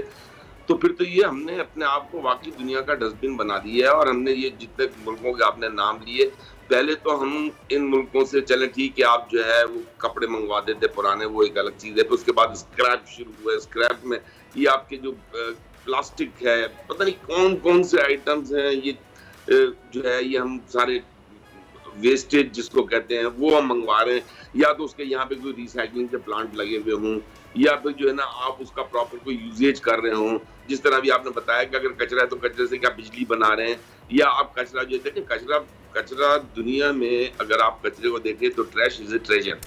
तो फिर तो ये हमने अपने आप को वाकई दुनिया का डस्टबिन बना दिया है। और हमने ये जितने मुल्कों के आपने नाम लिए, पहले तो हम इन मुल्कों से चले ठीक है, आप जो है वो कपड़े मंगवा देते पुराने, वो एक अलग चीज़ है। फिर उसके बाद स्क्रैप शुरू हुआ, स्क्रैप में ये आपके जो प्लास्टिक है, पता नहीं कौन कौन से आइटम्स हैं, ये जो है ये हम सारे वेस्टेज जिसको कहते हैं वो हम मंगवा रहे हैं, या तो उसके यहाँ पे कोई रिसाइकलिंग के प्लांट लगे हुए हों, या फिर जो है ना आप उसका प्रॉपर कोई यूजेज कर रहे हों। जिस तरह भी आपने बताया कि अगर कचरा है तो कचरे से क्या बिजली बना रहे हैं, या आप कचरा जो देखें, कचरा दुनिया में अगर आप कचरे को देखें तो ट्रैश इज ए ट्रेजर,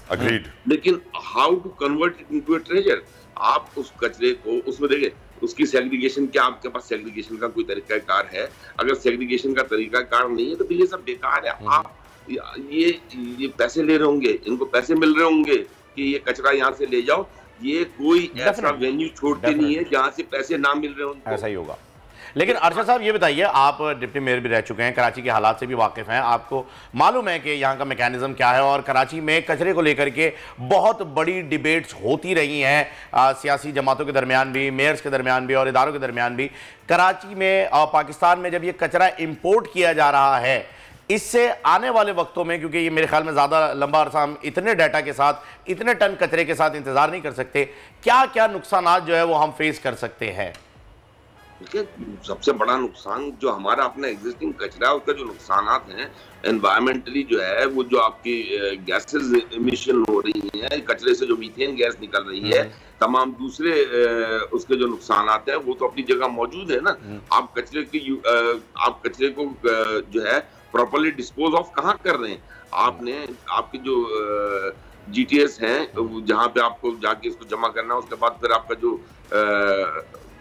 लेकिन how to convert it into a treasure. आप उस कचरे को उसमें देखें, उसकी सेग्रीगेशन, क्या आपके पास सेग्रीगेशन का कोई तरीकाकार है? अगर सेग्रीगेशन का तरीकाकार नहीं है तो फिर ये सब बेकार है। आप ये पैसे ले रहे होंगे, इनको पैसे मिल रहे होंगे कि ये कचरा यहाँ से ले जाओ, ये कोई ऐसा वेन्यू छोड़ते नहीं है जहाँ से पैसे ना मिल रहे होंगे। ऐसा ही होगा। लेकिन अरशद साहब ये बताइए, आप डिप्टी मेयर भी रह चुके हैं, कराची के हालात से भी वाकिफ हैं, आपको मालूम है कि यहाँ का मैकेनिज्म क्या है, और कराची में कचरे को लेकर के बहुत बड़ी डिबेट्स होती रही हैं सियासी जमातों के दरमियान भी, मेयर्स के दरमियान भी और इदारों के दरमियान भी। कराची में और पाकिस्तान में जब ये कचरा इम्पोर्ट किया जा रहा है, इससे आने वाले वक्तों में, क्योंकि ये मेरे ख्याल में ज़्यादा लंबा अरसा हम इतने डाटा के साथ, इतने टन कचरे के साथ इंतज़ार नहीं कर सकते, क्या क्या नुकसान जो है वो हम फेस कर सकते हैं? देखिए, सबसे बड़ा नुकसान जो हमारा अपना एग्जिस्टिंग कचरा है उसका जो नुकसानात हैं एनवायरमेंटली जो है, वो जो आपकी गैसेस इमिशन हो रही हैं, कचरे से जो मीथेन गैस निकल रही है, तमाम दूसरे उसके जो नुकसानात हैं वो तो अपनी जगह मौजूद है ना। आप कचरे को जो है प्रॉपर्ली डिस्पोज ऑफ कहाँ कर रहे हैं? आपने आपकी जो GTS हैं जहाँ पे आपको जाके इसको जमा करना है, उसके बाद फिर आपका जो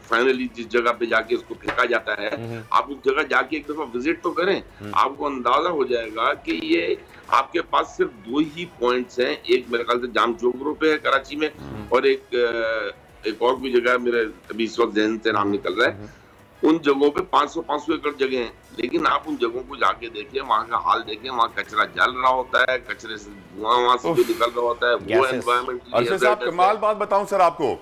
फाइनली जिस जगह पे जाके इसको फेंका जाता है, आप उस जगह जाके एक दफा विजिट तो करें, आपको अंदाजा हो जाएगा कि ये आपके पास सिर्फ 2 ही पॉइंट्स हैं। एक मेरे ख्याल से जाम चौक रोड पे है कराची में, और एक और कोई जगह मेरे अभी इस वक्त जहन से नाम निकल रहा है। उन जगहों पे 500 एकड़ जगह हैं, लेकिन आप उन जगहों को जाके देखिए, वहाँ का हाल देखिए, वहाँ कचरा जल रहा होता है, कचरे से धुआं वहाँ से जो निकल रहा होता है वो एनवायरमेंट। अर्शद साहब, कमाल बात बताऊं सर आपको,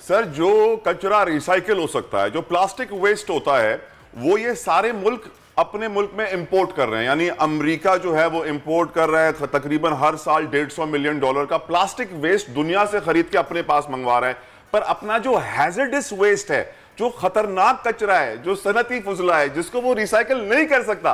सर जो कचरा रिसाइकिल हो सकता है, जो प्लास्टिक वेस्ट होता है, वो ये सारे मुल्क अपने मुल्क में इंपोर्ट कर रहे हैं। यानी अमेरिका जो है वो इंपोर्ट कर रहा है, तकरीबन हर साल $150 मिलियन का प्लास्टिक वेस्ट दुनिया से खरीद के अपने पास मंगवा रहा है। पर अपना जो हैजर्डस वेस्ट है, जो खतरनाक कचरा है, जो सनती फुजला है, जिसको वो रिसाइकिल नहीं कर सकता,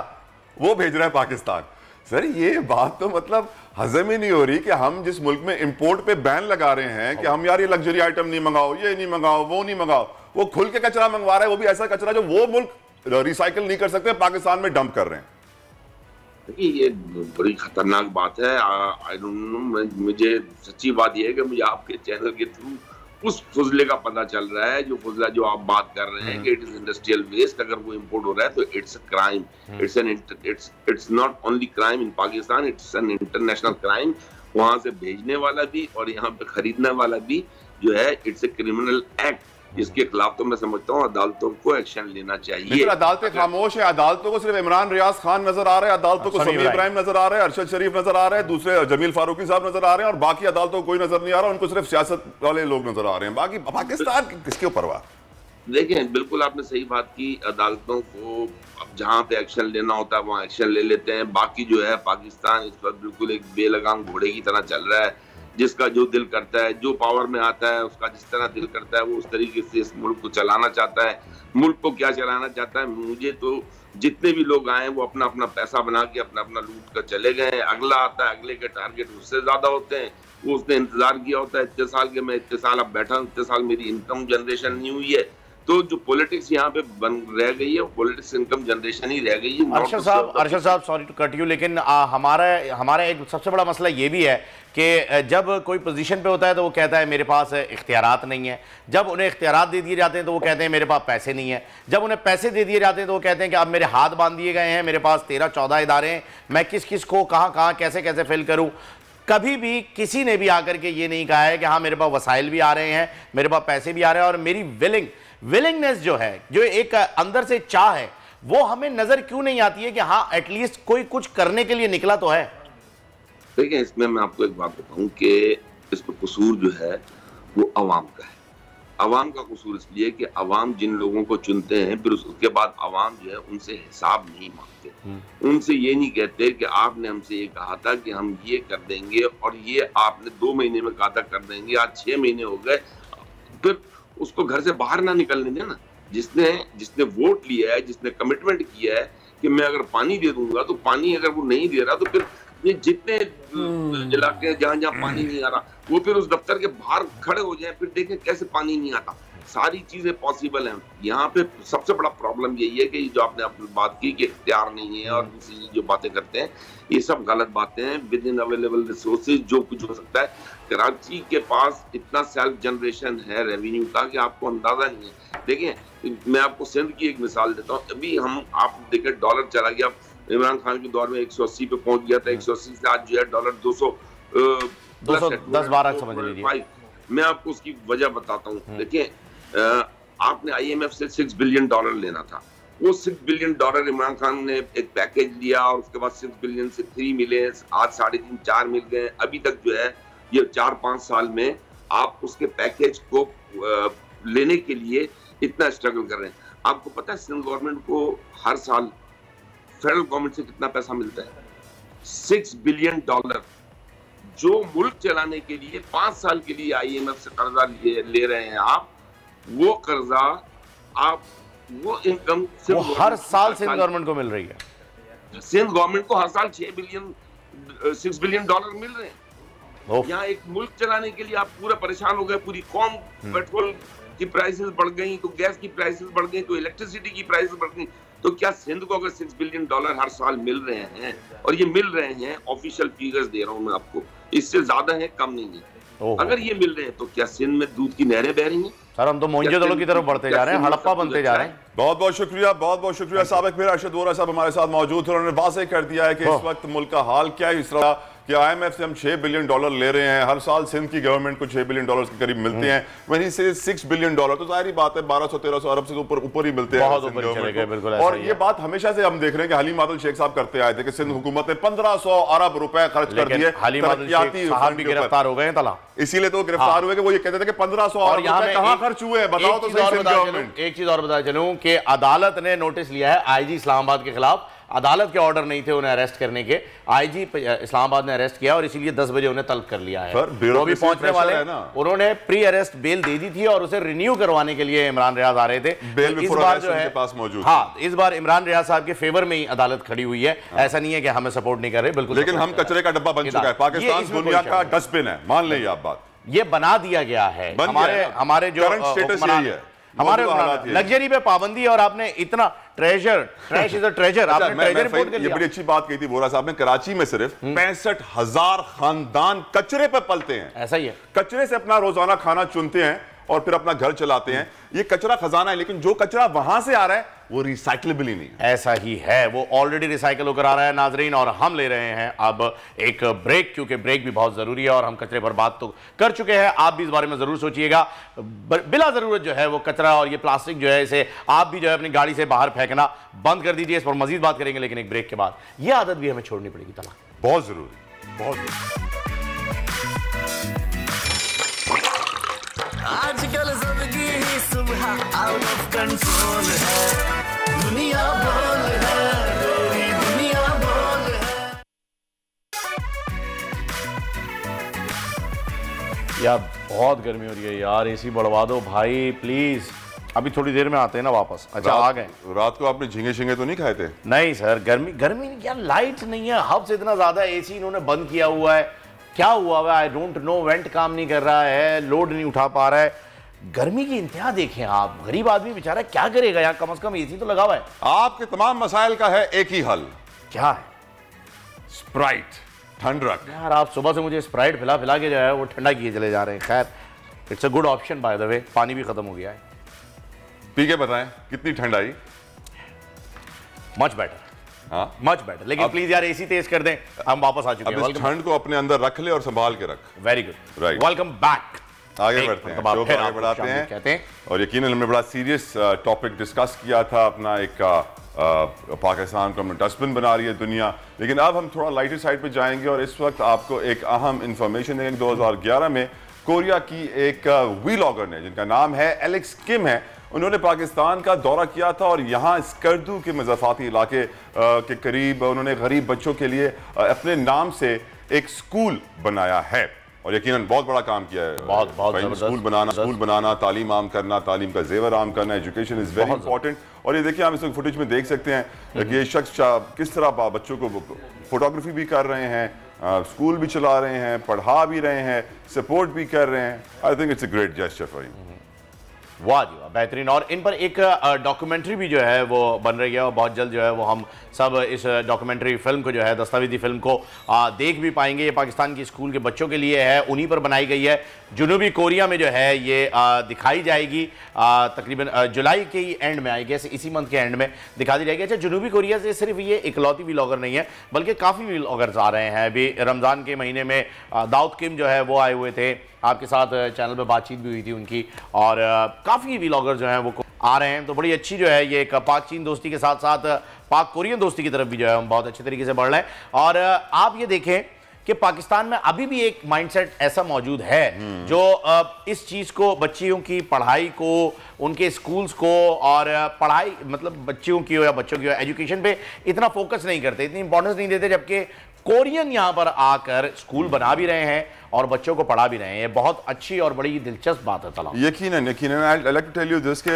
वो भेज रहा है पाकिस्तान। सर ये बात तो मतलब हजम ही नहीं हो रही कि हम जिस मुल्क में इंपोर्ट पे बैन लगा रहे हैं कि हम यार ये लग्जरी आइटम नहीं मंगाओ, ये नहीं मंगाओ, वो नहीं मंगाओ, वो खुल के कचरा मंगवा रहा है, वो भी ऐसा कचरा जो वो मुल्क रिसाइकिल नहीं कर सकते, पाकिस्तान में डंप कर रहे हैं। देखिए, ये बड़ी खतरनाक बात है। आई डोंट नो, मुझे सच्ची बात यह है कि मुझे आपके चैनल के थ्रू उस फुजले का पता चल रहा है, जो फुजला जो आप बात कर रहे हैं कि इट इज इंडस्ट्रियल वेस्ट, अगर वो इंपोर्ट हो रहा है तो it's a crime. It's not only crime in Pakistan, it's an international crime. वहां से भेजने वाला भी और यहाँ पे खरीदने वाला भी जो है, इट्स ए क्रिमिनल एक्ट, जिसके खिलाफ तो मैं समझता हूँ अदालतों को एक्शन लेना चाहिए। अदालतें खामोश है, अदालतों को सिर्फ इमरान रियाज खान नजर आ रहे हैं, अदालतों को समीर इब्राहिम नजर आ रहे हैं, अरशद शरीफ नजर आ रहे हैं, दूसरे जमील फारूकी साहब नजर आ रहे हैं, और बाकी अदालतों को कोई नजर नहीं आ रहा, उनको सिर्फ सियासत वाले लोग नजर आ रहे हैं। बाकी पाकिस्तान किसके ऊपर परवाह? देखें, बिल्कुल आपने सही बात की। अदालतों को अब जहाँ पे एक्शन लेना होता है वहाँ एक्शन ले लेते हैं। बाकी जो है पाकिस्तान इस वक्त बिल्कुल एक बेलगाम घोड़े की तरह चल रहा है, जिसका जो दिल करता है, जो पावर में आता है, उसका जिस तरह दिल करता है वो उस तरीके से इस मुल्क को चलाना चाहता है। मुल्क को क्या चलाना चाहता है? मुझे तो जितने भी लोग आए वो अपना अपना पैसा बना के अपना अपना लूट कर चले गए। अगला आता है, अगले के टारगेट उससे ज्यादा होते हैं, वो उसने इंतजार किया होता है इतने साल के, मैं इतने साल अब बैठा हूँ, इतने साल मेरी इनकम जनरेशन नहीं हुई है। तो जो पॉलिटिक्स यहाँ पे बन रह गई है, वो पॉलिटिक्स इनकम जनरेशन ही रह गई है। अर्शद साहब सॉरी टू कट यू, लेकिन हमारा एक सबसे बड़ा मसला ये भी है कि जब कोई पोजीशन पे होता है तो वो कहता है मेरे पास इख्तियारात नहीं है, जब उन्हें इख्तियारात दे दिए जाते हैं तो वो कहते हैं मेरे पास पैसे नहीं है, जब उन्हें पैसे दे दिए जाते हैं तो वो कहते हैं कि अब मेरे हाथ बांध दिए गए हैं, मेरे पास 13-14 इदारे हैं, मैं किस किस को कहाँ कैसे कैसे फिल करूँ। कभी भी किसी ने भी आकर के ये नहीं कहा है कि हाँ मेरे पास वसाइल भी आ रहे हैं, मेरे पास पैसे भी आ रहे हैं, और मेरी विलिंगनेस जो है, जो एक अंदर से चाह है, वो हमें नजर क्यों नहीं आती है कि हाँ एटलीस्ट कोई कुछ करने के लिए निकला तो है। देखिए, इसमें मैं आपको एक बात बताऊं कि इसमें कसूर जो है वो अवाम का है। अवाम का कसूर इसलिए कि अवाम जिन लोगों को चुनते हैं, फिर उसके बाद अवाम जो है उनसे हिसाब नहीं मांगते, उनसे ये नहीं कहते कि आपने हमसे ये कहा था कि हम ये कर देंगे और ये आपने 2 महीने में कहा था कर देंगे, आज 6 महीने हो गए, फिर उसको घर से बाहर ना निकलने देना। जिसने वोट लिया है, जिसने कमिटमेंट किया है कि मैं अगर पानी दे दूंगा, तो पानी अगर वो नहीं दे रहा तो फिर ये जितने इलाके जहाँ जहाँ पानी नहीं आ रहा वो फिर उस दफ्तर के बाहर खड़े हो जाए, फिर देखें कैसे पानी नहीं आता। सारी चीजें पॉसिबल हैं। यहाँ पे सबसे बड़ा प्रॉब्लम यही है कि जो आपने अपनी बात की कि इख्तियार नहीं है और दूसरी जो बातें करते हैं ये सब गलत बातें हैं। विद इन अवेलेबल रिसोर्सेज जो कुछ हो सकता है। कराची के पास इतना सेल्फ जनरेशन है रेवेन्यू का कि आपको अंदाजा नहीं है। देखिए, मैं आपको सिंध की एक मिसाल देता हूँ। अभी आप देखें डॉलर चला गया, इमरान खान के दौर में 180 पे पहुंच गया था, 180 से आज जो है डॉलर 210-12 समझ लीजिए। मैं आपको उसकी वजह बताता हूँ। देखिए, आपने IMF से $6 बिलियन लेना था, वो $6 बिलियन इमरान खान ने एक पैकेज लिया और उसके बाद 6 बिलियन से 3 मिले, आज 3.5-4 मिल गए। अभी तक जो है ये 4-5 साल में आप उसके पैकेज को लेने के लिए इतना स्ट्रगल कर रहे हैं। आपको पता है सिंध गवर्नमेंट को हर साल फेडरल गवर्नमेंट से कितना पैसा मिलता है? $6 बिलियन। जो मुल्क चलाने के लिए 5 साल के लिए IMF से कर्जा ले रहे हैं आप, वो कर्जा आप वो इनकम वो हर साल सिंध गवर्नमेंट को मिल रही है। सिंध गवर्नमेंट को हर साल 6 बिलियन डॉलर मिल रहे हैं। यहाँ एक मुल्क चलाने के लिए आप पूरा परेशान हो गए, पूरी कौम, पेट्रोल की प्राइसेस बढ़ गई, तो गैस की प्राइसेस बढ़ गई, तो इलेक्ट्रिसिटी की प्राइसेस बढ़ गई। तो क्या सिंध को अगर 6 बिलियन डॉलर हर साल मिल रहे हैं, और ये मिल रहे हैं, ऑफिशियल फिगर्स दे रहा हूं मैं आपको, इससे ज्यादा है, कम नहीं है, अगर ये मिल रहे हैं तो क्या सिंध में दूध की नहरें बह रही हैं? सर हम तो मोइंजो-दड़ो की तरफ बढ़ते जा रहे हैं, हड़प्पा बनते जा रहे हैं। बहुत बहुत शुक्रिया साबिक मेरा अरशद वोरा साहब हमारे साथ मौजूद थे। उन्होंने वाज़ेह कर दिया है कि इस वक्त मुल्क का हाल क्या है। इस तरह कि IMF से हम 6 बिलियन डॉलर ले रहे हैं, हर साल सिंध की गवर्नमेंट को 6 बिलियन डॉलर के करीब मिलते हैं। वहीं से 6 बिलियन डॉलर, तो जाहिर बात है 1200-1300 अरब से ऊपर ही मिलते हैं। और ये बात हमेशा से हम देख रहे हैं कि हलीम आदिल शेख साहब करते आए थे कि सिंध हुकूमत ने 1500 अरब रुपए खर्च कर दिए, गिरफ्तार हो गए तला, इसीलिए तो गिरफ्तार हुए कि वो ये कहते थे कि 1500 अरब रुपए कहां खर्च हुए हैं, बताओ तो सही। गवर्नमेंट एक चीज और बता चलूं कि अदालत ने नोटिस लिया है IG इस्लामाबाद के खिलाफ। अदालत के ऑर्डर नहीं थे उन्हें अरेस्ट करने के, IG इस्लामाबाद ने अरेस्ट किया और इसीलिए 10 बजे उन्हें तलब कर लिया है। वो भी पहुंचने वाले, उन्होंने प्री अरेस्ट बेल दे दी थी और उसे रिन्यू करवाने के लिए इमरान रियाज आ रहे थे। बेल इस बार जो है पास मौजूद, हाँ, इस बार इमरान रियाज साहब के फेवर में ही अदालत खड़ी हुई है। ऐसा नहीं है कि हमें सपोर्ट नहीं कर रहे, बिल्कुल, लेकिन हम कचरे का डब्बा बन चुका है। पाकिस्तान दुनिया का डस्टबिन है, मान लीजिए आप बात, ये बना दिया गया है। हमारे जो स्टेटस यही है, हमारे लग्जरी पे पाबंदी, और आपने इतना treasure, trash is a treasure, आपने ट्रेजर रिपोर्ट कर लिया। ये बड़ी अच्छी बात कही थी वोरा साहब ने। कराची में सिर्फ 65,000 खानदान कचरे पे पलते हैं। ऐसा ही है, कचरे से अपना रोजाना खाना चुनते हैं और फिर अपना घर चलाते हैं। ये कचरा खजाना है, लेकिन जो कचरा वहां से आ रहा है वो रिसाइकलेबल ही नहीं है। ऐसा ही है, वो ऑलरेडी रिसाइकल होकर आ रहा है नाजरीन। और हम ले रहे हैं अब एक ब्रेक, क्योंकि ब्रेक भी बहुत जरूरी है। और हम कचरे पर बात तो कर चुके हैं, आप भी इस बारे में जरूर सोचिएगा। बिला जरूरत जो है वो कचरा और ये प्लास्टिक जो है, इसे आप भी जो है अपनी गाड़ी से बाहर फेंकना बंद कर दीजिए। इस पर मजीद बात करेंगे, लेकिन एक ब्रेक के बाद ये आदत भी हमें छोड़नी पड़ेगी। तला बहुत जरूरी, बहुत जरूरी। आजकल जिंदगी ही सुबह आउट ऑफ कंट्रोल है, दुनिया बोल है, तेरी दुनिया बोल है। यार बहुत गर्मी हो रही है यार, AC बढ़वा दो भाई प्लीज। अभी थोड़ी देर में आते हैं ना वापस। अच्छा आ गए। रात को आपने झींगे शिंगे तो नहीं खाए थे? नहीं सर, गर्मी यार, लाइट नहीं है, हब से इतना ज्यादा AC इन्होंने बंद किया हुआ है। क्या हुआ है आई डोंट नो, वेंट काम नहीं कर रहा है, लोड नहीं उठा पा रहा है। गर्मी की इंतहा देखें आप, गरीब आदमी बेचारा क्या करेगा यार, कम से कम AC तो लगा हुआ है। आपके तमाम मसाइल का है एक ही हल। क्या है? स्प्राइट, ठंडक। यार आप सुबह से मुझे स्प्राइट पिला पिला के जो है वो ठंडा किए चले जा रहे हैं। खैर, it's a good option by the way. पानी भी खत्म हो गया है, पी के बताएं कितनी ठंड आई? मच बेटर, हाँ मच बेटर। लेकिन प्लीज यार AC तेज कर दें, हम वापस आ चुके हैं। ठंड को अपने अंदर रख ले और संभाल के रख। Very good, right, welcome back. आगे बढ़ते हैं, शो को आगे बढ़ाते हैं। कहते हैं और यकीनन हमने बड़ा सीरियस टॉपिक डिस्कस किया था अपना, एक पाकिस्तान को डस्टबिन बना रही है दुनिया, लेकिन अब हम थोड़ा लाइटर साइड पे जाएंगे। और इस वक्त आपको एक अहम इंफॉर्मेशन देंगे। 2011 में कोरिया की एक व्लॉगर ने, जिनका नाम है एलेक्स किम है, उन्होंने पाकिस्तान का दौरा किया था और यहाँ स्कर्दू के मज़ाफ़ाती इलाके के करीब उन्होंने गरीब बच्चों के लिए अपने नाम से एक स्कूल बनाया है। और यकीनन बहुत बड़ा काम किया है। बहुत स्कूल बनाना, तालीम आम करना, तालीम का जेवर आम करना, एजुकेशन इज़ वेरी इंपॉर्टेंट। और ये देखिए, हम इस फुटेज में देख सकते हैं कि ये शख्स किस तरह बच्चों को फोटोग्राफी भी कर रहे हैं, स्कूल भी चला रहे हैं, पढ़ा भी रहे हैं, सपोर्ट भी कर रहे हैं। I think it's a great gesture for you. वाह जी वाह, बेहतरीन। और इन पर एक डॉक्यूमेंट्री भी जो है वो बन रही है और बहुत जल्द जो है वो हम सब इस डॉक्यूमेंट्री फिल्म को जो है, दस्तावेजी फिल्म को देख भी पाएंगे। ये पाकिस्तान की स्कूल के बच्चों के लिए है, उन्हीं पर बनाई गई है। जनूबी कोरिया में जो है ये दिखाई जाएगी तकरीबन जुलाई के ही एंड में, आई गेस इसी मंथ के एंड में दिखा दी जाएगी। अच्छा, जनूबी कोरिया से सिर्फ ये इकलौती व्लॉगर नहीं है, बल्कि काफ़ी व्लॉगर्स आ रहे हैं। अभी रमज़ान के महीने में दाऊद किम जो है वो आए हुए थे, आपके साथ चैनल पर बातचीत भी हुई थी उनकी। और काफ़ी व्लॉगर जो हैं वो आ रहे हैं। तो बड़ी अच्छी जो है ये पाक चीन दोस्ती के साथ साथ पाक कोरियन दोस्ती की तरफ भी जो है हम बहुत अच्छे तरीके से बढ़ रहे हैं। और आप ये देखें कि पाकिस्तान में अभी भी एक माइंडसेट ऐसा मौजूद है जो इस चीज़ को, बच्चियों की पढ़ाई को, उनके स्कूल्स को और पढ़ाई मतलब बच्चियों की हो या बच्चों की हो, एजुकेशन पे इतना फोकस नहीं करते, इतनी इंपॉर्टेंस नहीं देते। जबकि कोरियन यहाँ पर आकर स्कूल बना भी रहे हैं और बच्चों को पढ़ा भी रहे हैं। ये बहुत अच्छी और बड़ी दिलचस्प बात है। तला यकीनन I'd like to tell you this कि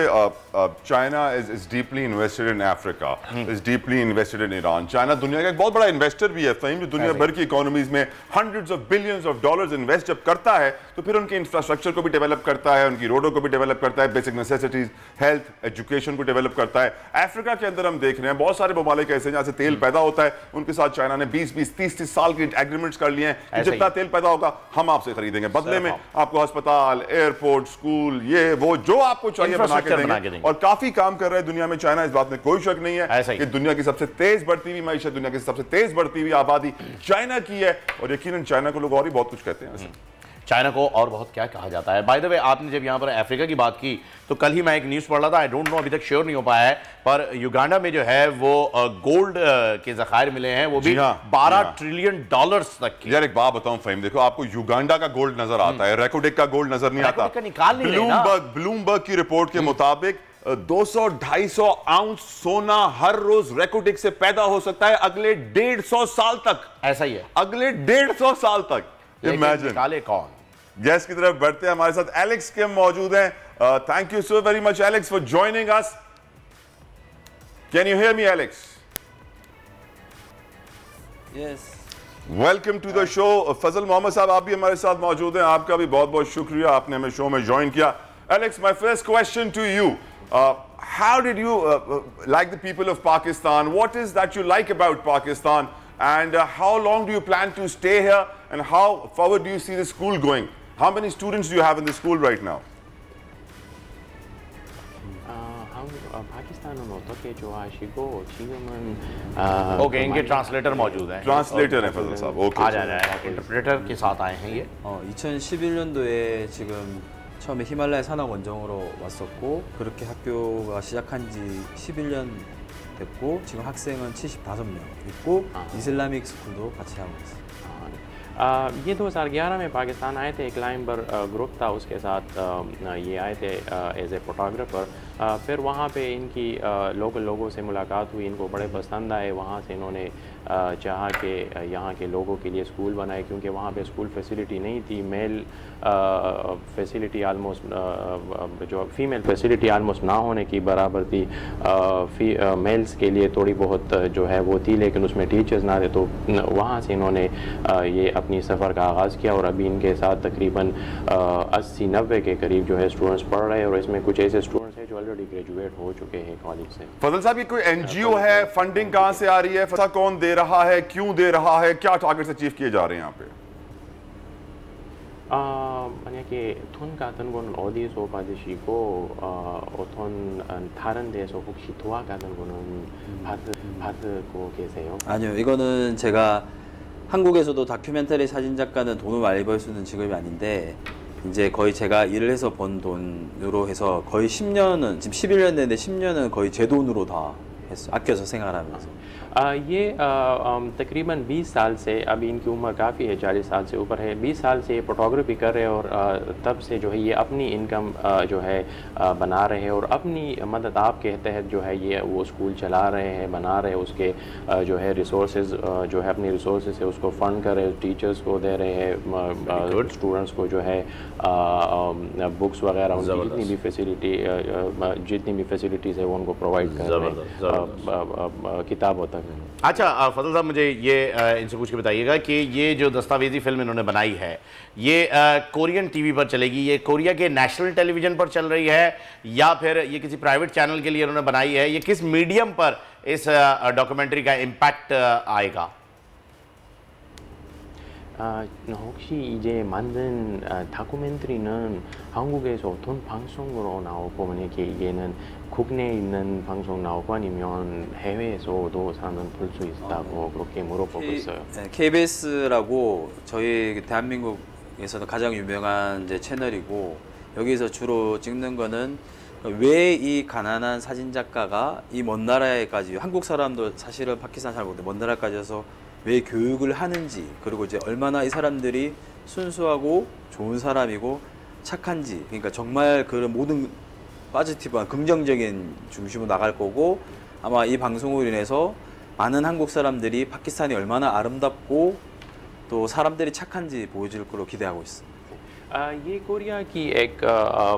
China is deeply invested in Africa, is deeply invested in Iran. China दुनिया का एक बहुत बड़ा इन्वेस्टर भी है। फहीम, जो दुनिया भर की इकोनॉमीज में hundreds of billions of dollars invest जब करता है तो फिर उनके इंफ्रास्ट्रक्चर को भी डेवलप करता है, उनकी रोडों को भी डेवलप करता है, बेसिक नेसेसिटीज, हेल्थ, एजुकेशन को डेवलप करता है। अफ्रीका के अंदर हम देख रहे हैं बहुत सारे ममालिक ऐसे जहाँ से तेल पैदा होता है, उनके साथ चाइना ने 20-20, 30-30 साल के एग्रीमेंट्स कर लिए हैं कि जितना तेल पैदा होगा हम आपसे खरीदेंगे, बदले में आपको अस्पताल, एयरपोर्ट, स्कूल, ये वो जो आपको चाहिए बना के देंगे। और काफी काम कर रहे हैं दुनिया में चाइना, इस बात में कोई शक नहीं है कि दुनिया की सबसे तेज बढ़ती हुई मईशत, दुनिया की सबसे तेज बढ़ती हुई आबादी चाइना की है। और यकीनन चाइना को लोग और भी बहुत कुछ कहते हैं। चाइना को और बहुत क्या कहा जाता है। बाय द वे, आपने जब यहाँ पर अफ्रीका की बात की तो कल ही मैं एक न्यूज़ पढ़ रहा था, आई डोंट नो, अभी तक श्योर नहीं हो पाया है, पर युगांडा में जो है वो गोल्ड के ज़खायर मिले हैं, वो भी 12 ट्रिलियन डॉलर्स तक की। यार एक बात बताऊं फहीम, देखो आपको युगांडा का गोल्ड नजर आता है, रेकोडेक का गोल्ड नजर नहीं आता। ब्लूमबर्ग की रिपोर्ट के मुताबिक 200-250 आउंस सोना हर रोज रेकोडेक से पैदा हो सकता है अगले 150 साल तक। ऐसा ही है, अगले 150 साल तक। इमेजिन कौन। गैस की तरफ बढ़ते हैं, हमारे साथ एलेक्स के मौजूद हैं। Thank you so very much Alex for joining us. Can you hear me Alex? Yes. Welcome to the show. Fazal Mohammad साहब आप भी हमारे साथ मौजूद हैं, आपका भी बहुत बहुत शुक्रिया, आपने हमें शो में ज्वाइन किया। Alex, my first question to you, how did you like the people of Pakistan? What is that you like about Pakistan? And how long do you plan to stay here? And how forward do you see the school going? How many students do you have in the school right now? 파키스탄은 어떻게 좋아하시고 지금은 okay, इनके ट्रांसलेटर मौजूद हैं। ट्रांसलेटर हैं फजल साहब। ओके, आ जाए इंटरप्रेटर के साथ आए हैं ये। 2011년도에 지금 처음에 히말라야 산학원정으로 왔었고 그렇게 학교가 시작한 지 11년 됐고 지금 학생은 75명 있고 이슬라믹 스쿨도 같이 하고 있어요. ये 2011 में पाकिस्तान आए थे, एक क्लाइंबर ग्रुप था, उसके साथ ये आए थे एज ए फोटोग्राफर। फिर वहाँ पे इनकी लोकल लोगों से मुलाकात हुई, इनको बड़े पसंद आए। वहाँ से इन्होंने चाहा कि यहाँ के लोगों के लिए स्कूल बनाए, क्योंकि वहाँ पे स्कूल फैसिलिटी नहीं थी। मेल फैसिलिटी आलमोस्ट जो फीमेल फैसिलिटी आलमोस्ट ना होने की बराबर थी। मेल्स के लिए थोड़ी बहुत जो है वो थी, लेकिन उसमें टीचर्स ना थे। तो वहाँ से इन्होंने ये अपनी सफ़र का आगाज़ किया और अभी इनके साथ तकरीबन 80-90 के करीब जो है स्टूडेंट्स पढ़ रहे हैं, और इसमें कुछ ऐसे स्टूडेंट्स हैं जो ऑलरेडी ग्रेजुएट हो चुके हैं कॉलेज से। फजल साहब, ये कोई एनजीओ है? फंडिंग कहाँ से आ रही है? पैसा कौन दे रहा है? क्यों दे रहा है? क्या टारगेट्स अचीव किए जा रहे हैं यहाँ पे? 만약에 돈 같은 거는 어디서 받으시고 어떤 다른 데서 혹시 도와가는 거는 받고 계세요? 아니요, 이거는 제가 한국에서도 다큐멘터리 사진 작가는 돈을 많이 벌 수 있는 직업이 아닌데 이제 거의 제가 일을 해서 번 돈으로 해서 거의 10년은 지금 11년 됐는데 10년은 거의 제 돈으로 다 했어, 아껴서 생활하면서। ये तकरीबन 20 साल से, अभी इनकी उम्र काफ़ी है, 40 साल से ऊपर है, 20 साल से फोटोग्राफी कर रहे हैं और तब से जो है ये अपनी इनकम जो है बना रहे हैं और अपनी मदद आपके तहत जो है ये वो स्कूल चला रहे हैं, बना रहे हैं। उसके जो है रिसोर्सेज जो है अपनी रिसोर्सेज से उसको फ़ंड कर रहे हैं, टीचर्स को दे रहे हैं, स्टूडेंट्स को जो है बुक्स वगैरह उनकी जितनी भी फैसिलिटीज़ है वो उनको प्रोवाइड कर रहे हैं, किताबों तक। अच्छा फजल साहब, मुझे ये इनसे पूछ के बताइएगा कि ये जो दस्तावेजी फिल्म इन्होंने बनाई है ये कोरियन टीवी पर चलेगी, ये कोरिया के नेशनल टेलीविज़न पर चल रही है या फिर ये किसी प्राइवेट चैनल के लिए उन्होंने बनाई है? ये किस मीडियम पर इस डॉक्यूमेंट्री का इम्पैक्ट आएगा? 혹시 이제 만든 다큐멘터리는 한국에서 어떤 방송으로 나오고, 만약에 얘는 국내에 있는 방송 나오고 아니면 해외에서도 사람은 볼 수 있다고 그렇게 물어보고 있어요. KBS라고 저희 대한민국에서도 가장 유명한 이제 채널이고, 여기서 주로 찍는 거는 왜 이 가난한 사진 작가가 이 먼 나라에까지, 한국 사람도 사실은 파키스탄 잘 모르는데 먼 나라까지 와서 왜 교육을 하는지, 그리고 이제 얼마나 이 사람들이 순수하고 좋은 사람이고 착한지, 그러니까 정말 그런 모든 포지티브한 긍정적인 중심으로 나갈 거고, 아마 이 방송으로 인해서 많은 한국 사람들이 파키스탄이 얼마나 아름답고 또 사람들이 착한지 보여줄 거로 기대하고 있습니다. ये कोरिया की एक